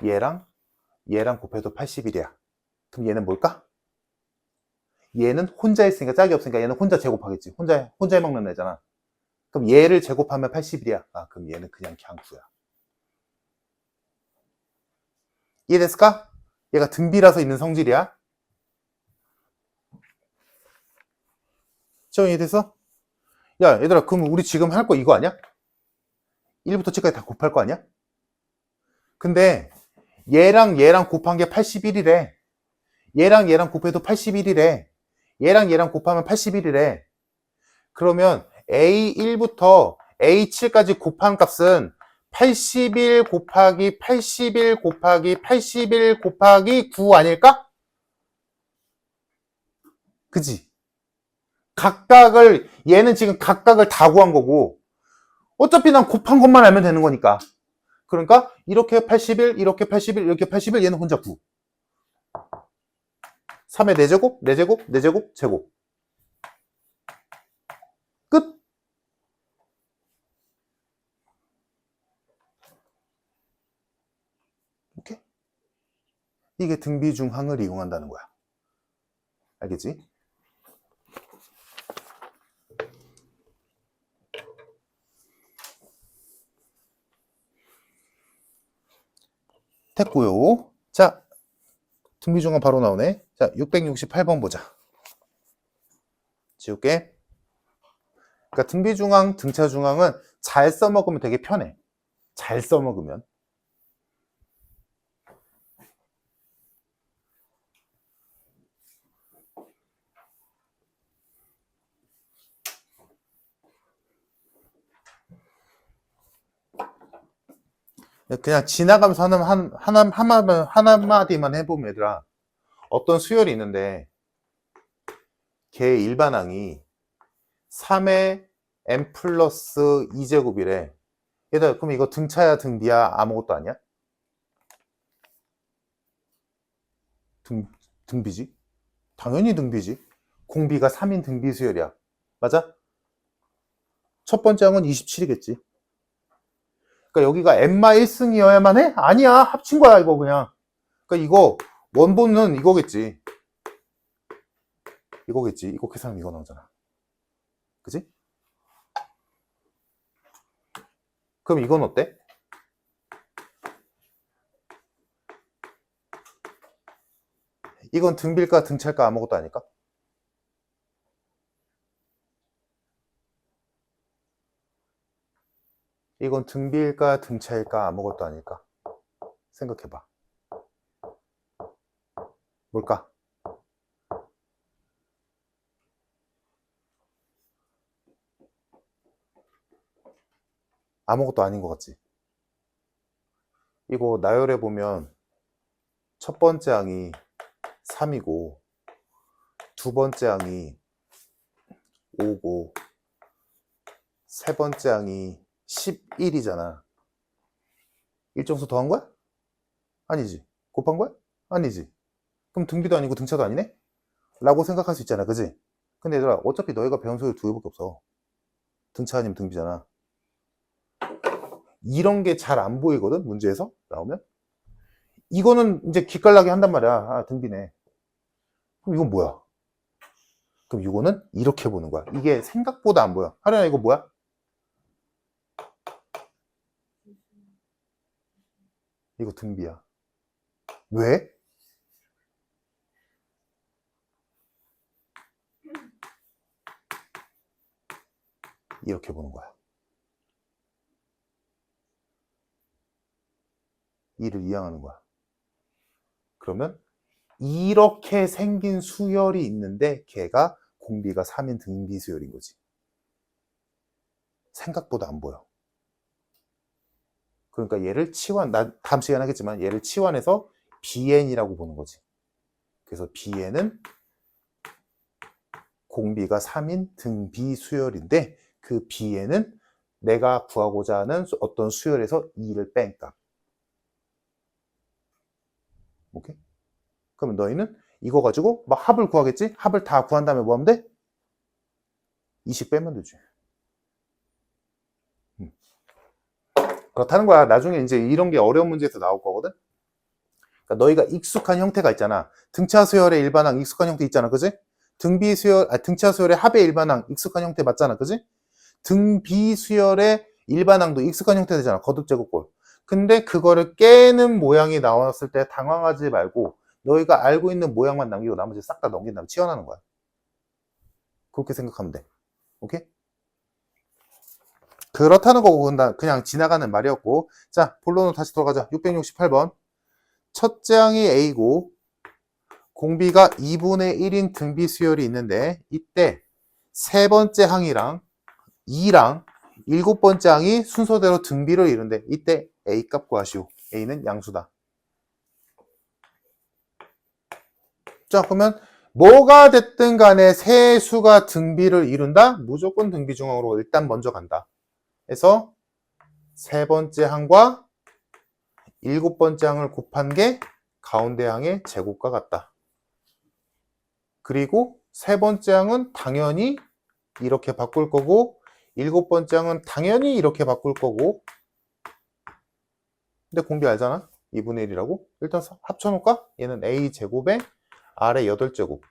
얘랑 곱해도 81이야. 그럼 얘는 뭘까? 얘는 혼자 있으니까 짝이 없으니까 얘는 혼자 제곱하겠지. 혼자 해먹는 애잖아. 그럼 얘를 제곱하면 81이야. 그럼 얘는 그냥 9야. 이해됐을까? 얘가 등비라서 있는 성질이야. 이해됐어? 야, 얘들아, 그럼 우리 지금 할 거 이거 아니야? 1부터 7까지 다 곱할 거 아니야? 근데 얘랑 곱한 게 81이래. 얘랑 곱해도 81이래. 얘랑 곱하면 81이래. 그러면 A1부터 A7까지 곱한 값은 81 곱하기 81 곱하기 81 곱하기 9 아닐까? 그지? 얘는 지금 각각을 다 구한 거고, 어차피 난 곱한 것만 알면 되는 거니까. 그러니까, 이렇게 81, 이렇게 81, 이렇게 81, 얘는 혼자 9. 3의 4제곱, 4제곱, 4제곱, 제곱. 끝! 오케이? 이게 등비중항을 이용한다는 거야. 알겠지? 됐고요. 자, 등비중항 바로 나오네. 자, 668번 보자. 지울게. 그러니까 등비중항, 등차중항은 잘 써먹으면 되게 편해. 잘 써먹으면. 그냥 지나가면서 한마디만 해보면 얘들아, 어떤 수열이 있는데 걔의 일반항이 3의 n 플러스 2제곱이래. 얘들아, 그럼 이거 등차야 등비야 아무것도 아니야? 등비지? 당연히 등비지. 공비가 3인 등비 수열이야. 맞아? 첫 번째 항은 27이겠지. 그러니까 여기가 n마 1승이어야만 해? 아니야. 합친 거야, 이거 그냥. 그러니까 이거 원본은 이거겠지. 이거겠지. 이거 계산하면 이거 나오잖아. 그지? 그럼 이건 어때? 이건 등비일까 등차일까 아무것도 아닐까? 이건 등비일까 등차일까 아무것도 아닐까? 생각해봐. 뭘까? 아무것도 아닌 것 같지? 이거 나열해 보면 첫 번째 항이 3이고 두 번째 항이 5고 세 번째 항이 11이잖아. 일정수 더한 거야? 아니지. 곱한 거야? 아니지. 그럼 등비도 아니고 등차도 아니네? 라고 생각할 수 있잖아. 그지? 근데 얘들아, 어차피 너희가 배운 소리 두 개밖에 없어. 등차 아니면 등비잖아. 이런 게 잘 안 보이거든? 문제에서 나오면. 이거는 이제 기깔나게 한단 말이야. 아, 등비네. 그럼 이건 뭐야? 그럼 이거는 이렇게 보는 거야. 이게 생각보다 안 보여. 하려나 이거 뭐야? 이거 등비야. 왜? 이렇게 보는 거야. 이를 이항하는 거야. 그러면 이렇게 생긴 수열이 있는데 걔가 공비가 3인 등비 수열인 거지. 생각보다 안 보여. 그러니까 얘를 치환, 나 다음 시간에 하겠지만 얘를 치환해서 BN이라고 보는 거지. 그래서 BN은 공비가 3인 등비 수열인데 그 BN은 내가 구하고자 하는 어떤 수열에서 2를 뺀 값. 오케이? 그러면 너희는 이거 가지고 막 합을 구하겠지? 합을 다 구한 다음에 뭐 하면 돼? 2씩 빼면 되지. 그렇다는 거야. 나중에 이제 이런 게 어려운 문제에서 나올 거거든? 그러니까 너희가 익숙한 형태가 있잖아. 등차 수열의 일반항 익숙한 형태 있잖아. 그지? 등비 수열, 등차 수열의 합의 일반항 익숙한 형태 맞잖아. 그지? 등비 수열의 일반항도 익숙한 형태 되잖아. 거듭제곱꼴. 근데 그거를 깨는 모양이 나왔을 때 당황하지 말고 너희가 알고 있는 모양만 남기고 나머지 싹 다 넘긴 다음에 치환하는 거야. 그렇게 생각하면 돼. 오케이? 그렇다는 거고 그냥 지나가는 말이었고. 자, 본론으로 다시 돌아가자. 668번. 첫째 항이 A고 공비가 2분의 1인 등비 수열이 있는데 이때 세 번째 항이랑 2랑 일곱 번째 항이 순서대로 등비를 이룬대. 이때 A 값 구하시오. A는 양수다. 자, 그러면 뭐가 됐든 간에 세 수가 등비를 이룬다? 무조건 등비 중앙으로 일단 먼저 간다. 그래서 세 번째 항과 일곱 번째 항을 곱한 게 가운데 항의 제곱과 같다. 그리고 세 번째 항은 당연히 이렇게 바꿀 거고 일곱 번째 항은 당연히 이렇게 바꿀 거고. 근데 공비 알잖아? 2분의 1이라고. 일단 합쳐놓을까? 얘는 A제곱에 R의 8제곱.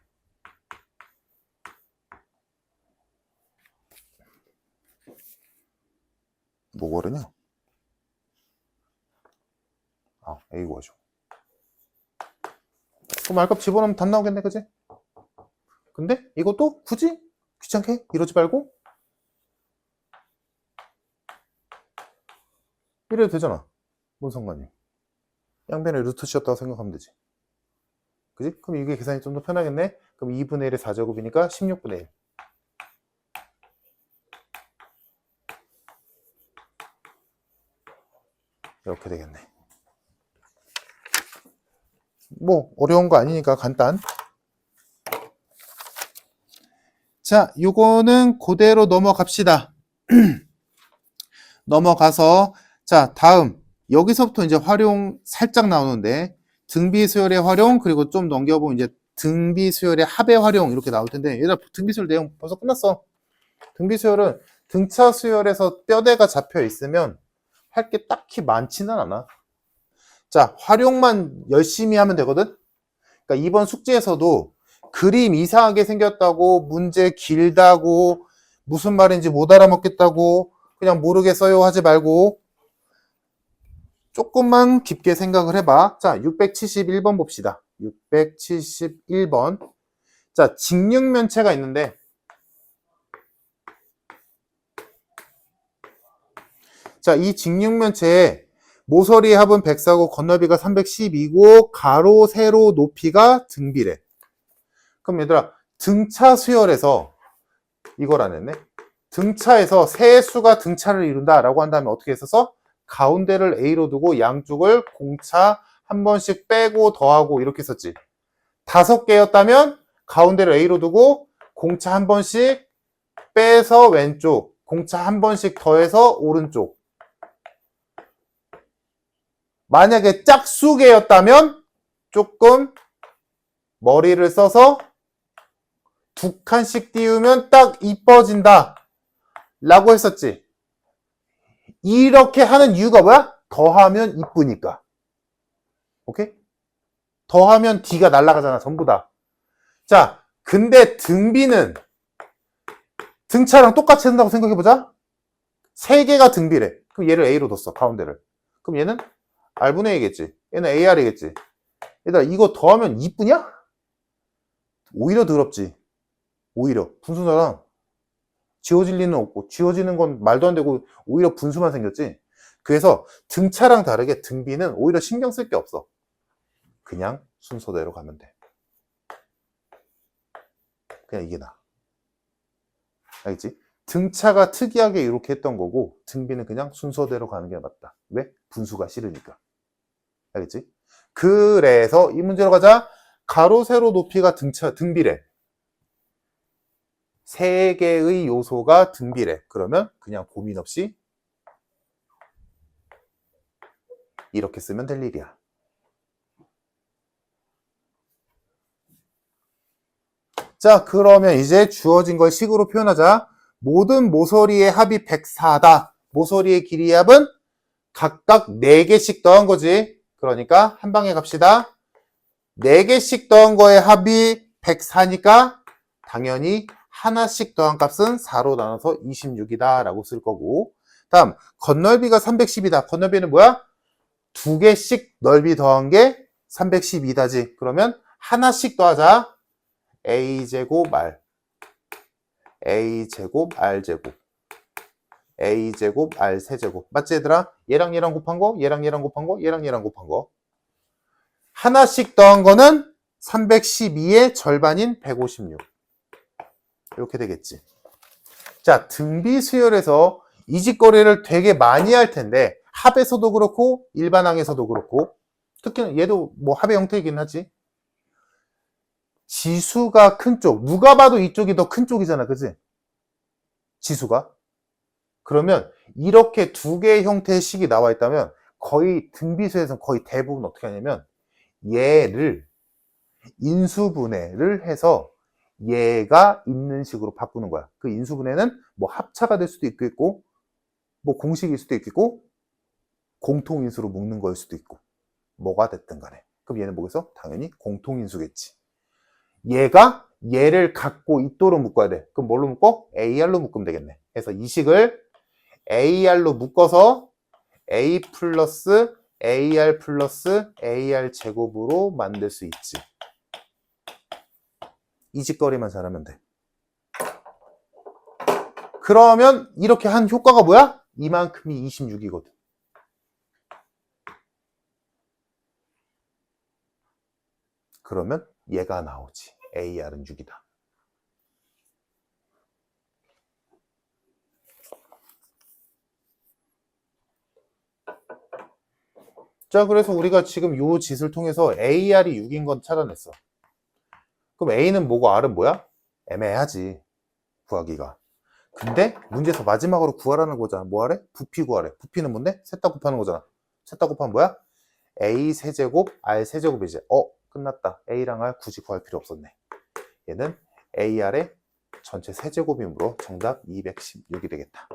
뭐 그러냐? 아, A 구하죠. 그럼 R값 집어넣으면 답 나오겠네, 그지? 근데 이것도 굳이 귀찮게 이러지 말고 이래도 되잖아. 뭔 상관이야. 양변에 루트 씌었다고 생각하면 되지. 그지? 그럼 이게 계산이 좀 더 편하겠네? 그럼 2분의 1의 4제곱이니까 16분의 1. 이렇게 되겠네. 뭐 어려운 거 아니니까 간단. 자, 요거는 그대로 넘어갑시다. 넘어가서 자, 다음 여기서부터 이제 활용 살짝 나오는데 등비 수열의 활용 그리고 좀 넘겨보면 이제 등비 수열의 합의 활용 이렇게 나올 텐데 얘들아 등비 수열 내용 벌써 끝났어. 등비 수열은 등차 수열에서 뼈대가 잡혀 있으면 할 게 딱히 많지는 않아. 자, 활용만 열심히 하면 되거든. 그러니까 이번 숙제에서도 그림 이상하게 생겼다고 문제 길다고 무슨 말인지 못 알아먹겠다고 그냥 모르겠어요 하지 말고 조금만 깊게 생각을 해봐. 자, 671번 봅시다. 671번. 자, 직육면체가 있는데 자, 이 직육면체에 모서리의 합은 104고 건너비가 312고 가로 세로 높이가 등비래. 그럼 얘들아 등차 수열에서 이걸 안 했네. 등차에서 세 수가 등차를 이룬다 라고 한다면 어떻게 했었어? 가운데를 A로 두고 양쪽을 공차 한 번씩 빼고 더하고 이렇게 썼지. 5개였다면 가운데를 A로 두고 공차 한 번씩 빼서 왼쪽, 공차 한 번씩 더해서 오른쪽. 만약에 짝수개였다면 조금 머리를 써서 2칸씩 띄우면 딱 이뻐진다 라고 했었지. 이렇게 하는 이유가 뭐야? 더하면 이쁘니까. 오케이? 더하면 D가 날아가잖아 전부 다. 자, 근데 등비는 등차랑 똑같이 한다고 생각해보자. 3개가 등비래. 그럼 얘를 A로 뒀어 가운데를. 그럼 얘는 R분의 A겠지. 얘는 AR이겠지. 얘들아 이거 더하면 이쁘냐? 오히려 더럽지. 오히려 분수나랑 지워질 리는 없고 지워지는 건 말도 안 되고 오히려 분수만 생겼지. 그래서 등차랑 다르게 등비는 오히려 신경 쓸 게 없어. 그냥 순서대로 가면 돼. 그냥 이게 나아. 알겠지? 등차가 특이하게 이렇게 했던 거고 등비는 그냥 순서대로 가는 게 맞다. 왜? 분수가 싫으니까. 알겠지? 그래서 이 문제로 가자. 가로 세로 높이가 등비래. 3개의 요소가 등비래. 그러면 그냥 고민 없이 이렇게 쓰면 될 일이야. 자, 그러면 이제 주어진 걸 식으로 표현하자. 모든 모서리의 합이 104다. 모서리의 길이의 합은 각각 4개씩 더한 거지. 그러니까 한 방에 갑시다. 4개씩 더한 거의 합이 104니까 당연히 하나씩 더한 값은 4로 나눠서 26이다 라고 쓸 거고, 다음 건널비가 310이다. 건널비는 뭐야? 2개씩 넓이 더한 게 312다지. 그러면 하나씩 더하자. a제곱 r a제곱 r제곱 a제곱 r 세제곱. 맞지 얘들아? 얘랑 얘랑 곱한 거, 얘랑 얘랑 곱한 거, 얘랑 얘랑 곱한 거. 하나씩 더한 거는 312의 절반인 156. 이렇게 되겠지. 자, 등비 수열에서 이 짓거리를 되게 많이 할 텐데 합에서도 그렇고 일반항에서도 그렇고 특히 얘도 뭐 합의 형태이긴 하지. 지수가 큰 쪽, 누가 봐도 이쪽이 더 큰 쪽이잖아, 그지? 지수가. 그러면 이렇게 2개의 형태의 식이 나와 있다면 거의 등비수에서는 거의 대부분 어떻게 하냐면 얘를 인수분해를 해서 얘가 있는 식으로 바꾸는 거야. 그 인수분해는 뭐 합차가 될 수도 있겠고 뭐 공식일 수도 있겠고 공통인수로 묶는 거일 수도 있고 뭐가 됐든 간에. 그럼 얘는 뭐겠어? 당연히 공통인수겠지. 얘가 얘를 갖고 있도록 묶어야 돼. 그럼 뭘로 묶어? AR로 묶으면 되겠네. 그래서 이 식을 AR로 묶어서 A 플러스 AR 플러스 AR 제곱으로 만들 수 있지. 이 짓거리만 잘하면 돼. 그러면 이렇게 한 효과가 뭐야? 이만큼이 26이거든. 그러면 얘가 나오지. AR은 6이다. 자, 그래서 우리가 지금 요 짓을 통해서 AR이 6인 건 찾아냈어. 그럼 A는 뭐고 R은 뭐야? 애매하지, 구하기가. 근데 문제에서 마지막으로 구하라는 거잖아. 뭐 하래? 부피 구하래. 부피는 뭔데? 셋 다 곱하는 거잖아. 셋 다 곱하면 뭐야? A 세제곱, R 세제곱이지. 끝났다. A랑 R 굳이 구할 필요 없었네. 얘는 AR의 전체 세제곱이므로 정답 216이 되겠다.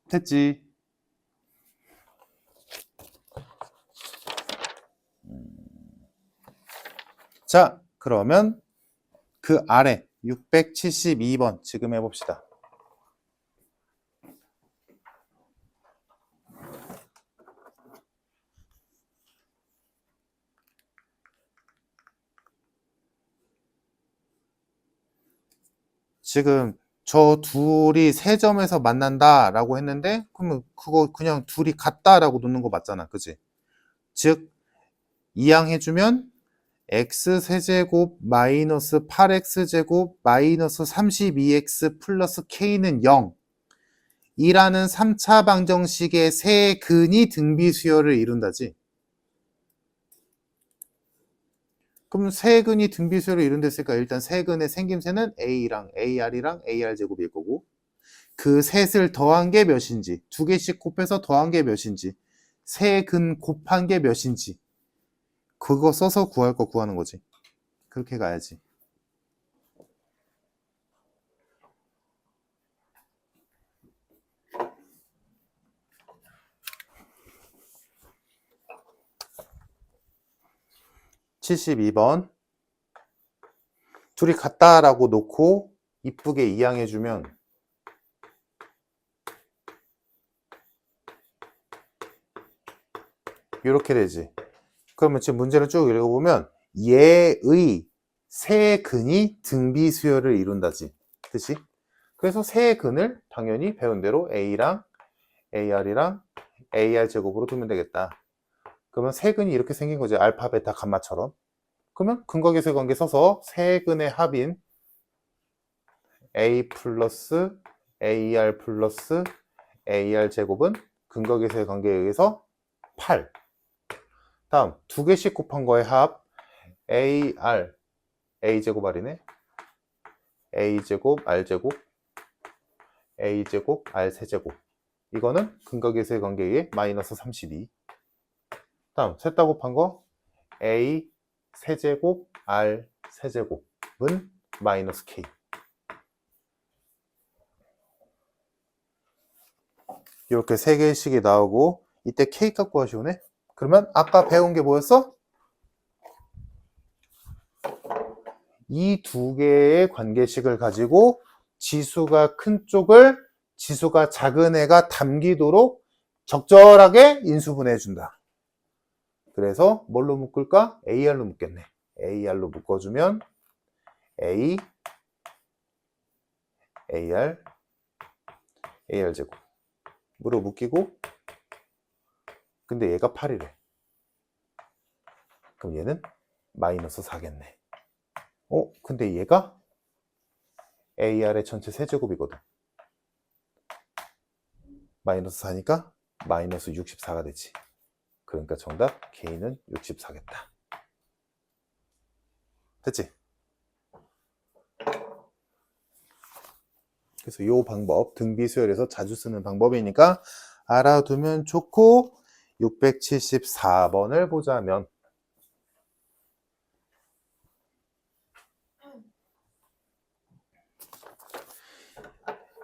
됐지? 자, 그러면 그 아래 672번 지금 해봅시다. 지금 저 둘이 세 점에서 만난다 라고 했는데, 그러면 그거 그냥 둘이 같다 라고 놓는 거 맞잖아. 그지? 즉 이항해주면 x세제곱 마이너스 8x제곱 마이너스 32x 플러스 k는 0 이라는 3차 방정식의 세 근이 등비수열을 이룬다지. 그럼 세 근이 등비수열을 이룬댔으니까 일단 세 근의 생김새는 A랑 AR이랑 AR제곱일 거고, 그 셋을 더한 게 몇인지, 두 개씩 곱해서 더한 게 몇인지, 세 근 곱한 게 몇인지, 그거 써서 구할 거 구하는 거지. 그렇게 가야지. (72번) 둘이 같다라고 놓고 이쁘게 이항해주면 이렇게 되지. 그러면 지금 문제를 쭉 읽어보면 얘의 세 근이 등비수열을 이룬다지. 그치? 그래서 세 근을 당연히 배운 대로 A랑 AR이랑 AR제곱으로 두면 되겠다. 그러면 세 근이 이렇게 생긴 거지. 알파, 베타, 감마처럼. 그러면 근각계수의 관계 써서 세 근의 합인 A 플러스 AR 플러스 AR제곱은 근각계수의 관계에 의해서 8. 다음 두 개씩 곱한 거의 합 AR A제곱 R이네. A제곱 R제곱 A제곱 R세제곱. 이거는 근각계수의 관계에 의해 마이너스 32. 다음 셋 다 곱한 거 A 세제곱 R 세제곱은 마이너스 K. 이렇게 세 개씩이 나오고, 이때 K 값 구하시오네. 그러면 아까 배운 게 뭐였어? 이 두 개의 관계식을 가지고 지수가 큰 쪽을 지수가 작은 애가 담기도록 적절하게 인수분해 준다. 그래서 뭘로 묶을까? AR로 묶겠네. AR로 묶어주면 A, AR, AR제곱으로 묶이고, 근데 얘가 8이래. 그럼 얘는 마이너스 4겠네. 근데 얘가 AR의 전체 세제곱이거든. 마이너스 4니까 마이너스 64가 되지. 그러니까 정답 K는 64겠다. 됐지? 그래서 이 방법, 등비수열에서 자주 쓰는 방법이니까 알아두면 좋고, 674번을 보자면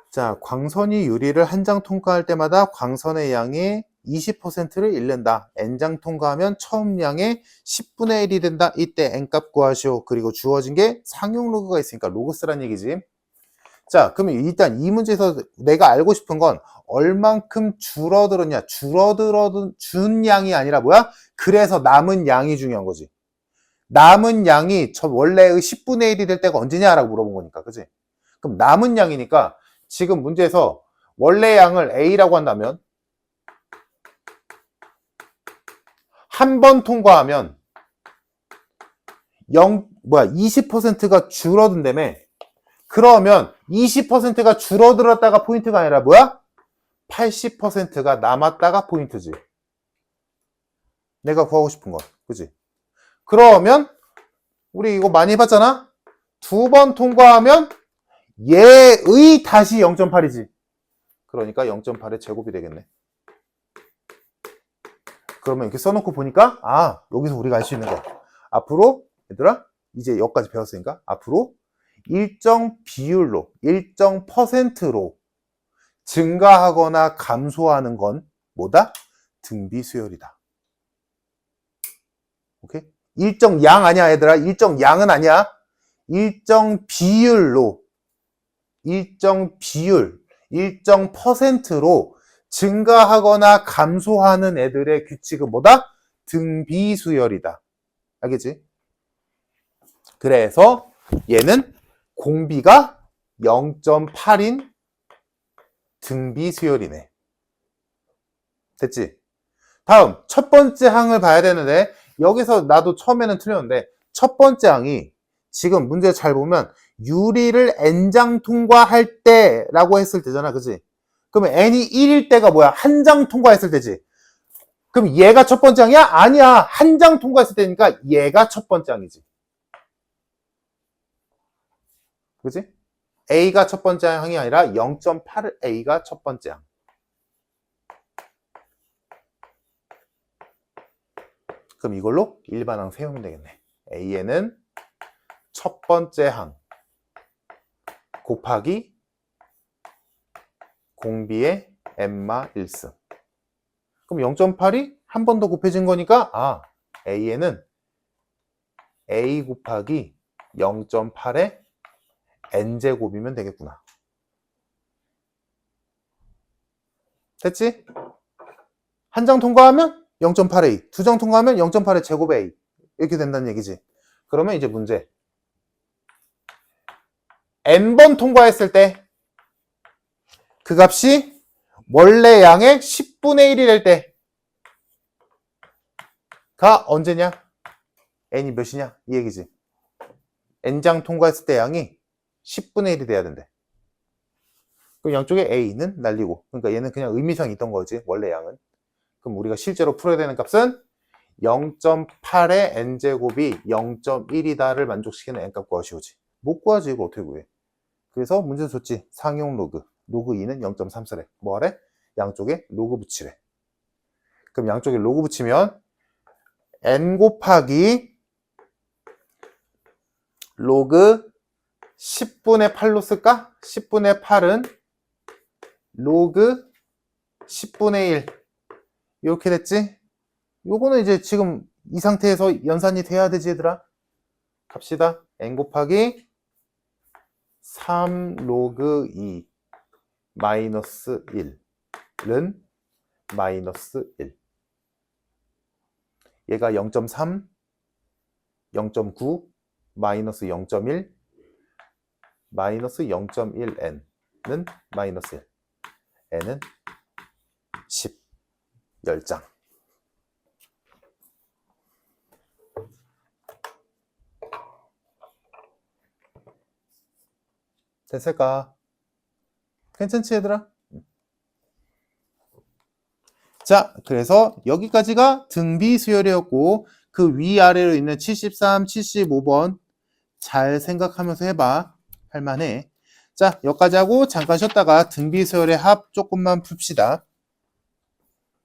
자, 광선이 유리를 한 장 통과할 때마다 광선의 양의 20%를 잃는다. N장 통과하면 처음 양의 10분의 1이 된다. 이때 N값 구하시오. 그리고 주어진 게 상용 로그가 있으니까 로그 쓰란 얘기지. 자, 그러면 일단 이 문제에서 내가 알고 싶은 건 얼만큼 줄어들었냐. 준 양이 아니라 뭐야? 그래서 남은 양이 중요한 거지. 남은 양이 저 원래의 10분의 1이 될 때가 언제냐라고 물어본 거니까. 그지? 그럼 남은 양이니까 지금 문제에서 원래 양을 A라고 한다면 한 번 통과하면 20%가 줄어든다며. 그러면 20%가 줄어들었다가 포인트가 아니라 뭐야? 80%가 남았다가 포인트지. 내가 구하고 싶은 거. 그지? 그러면 우리 이거 많이 해봤잖아? 2번 통과하면 얘의 다시 0.8이지. 그러니까 0.8의 제곱이 되겠네. 그러면 이렇게 써놓고 보니까 여기서 우리가 알 수 있는 거. 앞으로 얘들아 이제 여기까지 배웠으니까 앞으로 일정 비율로 일정 %로 증가하거나 감소하는 건 뭐다? 등비수열이다. 오케이? 일정 양 아니야 얘들아. 일정 양은 아니야. 일정 비율로 일정 비율 일정 %로 증가하거나 감소하는 애들의 규칙은 뭐다? 등비수열이다. 알겠지? 그래서 얘는 공비가 0.8인 등비수열이네. 됐지? 다음 첫 번째 항을 봐야 되는데 여기서 나도 처음에는 틀렸는데 첫 번째 항이 지금 문제 잘 보면 유리를 n장 통과할 때라고 했을 때잖아. 그치? 그러면 n이 1일 때가 뭐야? 한 장 통과했을 때지. 그럼 얘가 첫 번째 항이야? 아니야. 한 장 통과했을 때니까 얘가 첫 번째 항이지. 그치? A가 첫 번째 항이 아니라 0.8A가 첫 번째 항. 그럼 이걸로 일반항 세우면 되겠네. A에는 첫 번째 항 곱하기 공비의 n마 1승. 그럼 0.8이 한 번 더 곱해진 거니까 A에는 A 곱하기 0.8의 n제곱이면 되겠구나. 됐지? 한 장 통과하면 0.8A, 두 장 통과하면 0.8의 제곱 A 이렇게 된다는 얘기지. 그러면 이제 문제 n번 통과했을 때 그 값이 원래 양의 10분의 1이 될 때가 언제냐? n이 몇이냐? 이 얘기지. n장 통과했을 때 양이 10분의 1이 돼야 된대. 그럼 양쪽에 a는 날리고, 그러니까 얘는 그냥 의미상 있던 거지, 원래 양은. 그럼 우리가 실제로 풀어야 되는 값은 0.8의 n제곱이 0.1이다를 만족시키는 n값 구하시오지. 못 구하지, 이걸 어떻게 구해? 그래서 문제 줬지. 상용 로그. 로그 2는 0.34래. 뭐 하래? 양쪽에 로그 붙이래. 그럼 양쪽에 로그 붙이면 n 곱하기 로그 10분의 8로 쓸까? 10분의 8은 로그 10분의 1 이렇게 됐지? 요거는 이제 지금 이 상태에서 연산이 돼야 되지 얘들아. 갑시다. n 곱하기 3 로그 2 마이너스 1은 마이너스 1. 얘가 0.3, 0.9, 마이너스 0.1, 마이너스 0.1n는 마이너스 1. n은 10, 10장. 됐을까? 괜찮지 얘들아? 자, 그래서 여기까지가 등비수열이었고 그 위아래로 있는 73, 75번 잘 생각하면서 해봐. 할만해. 자, 여기까지 하고 잠깐 쉬었다가 등비수열의 합 조금만 풉시다.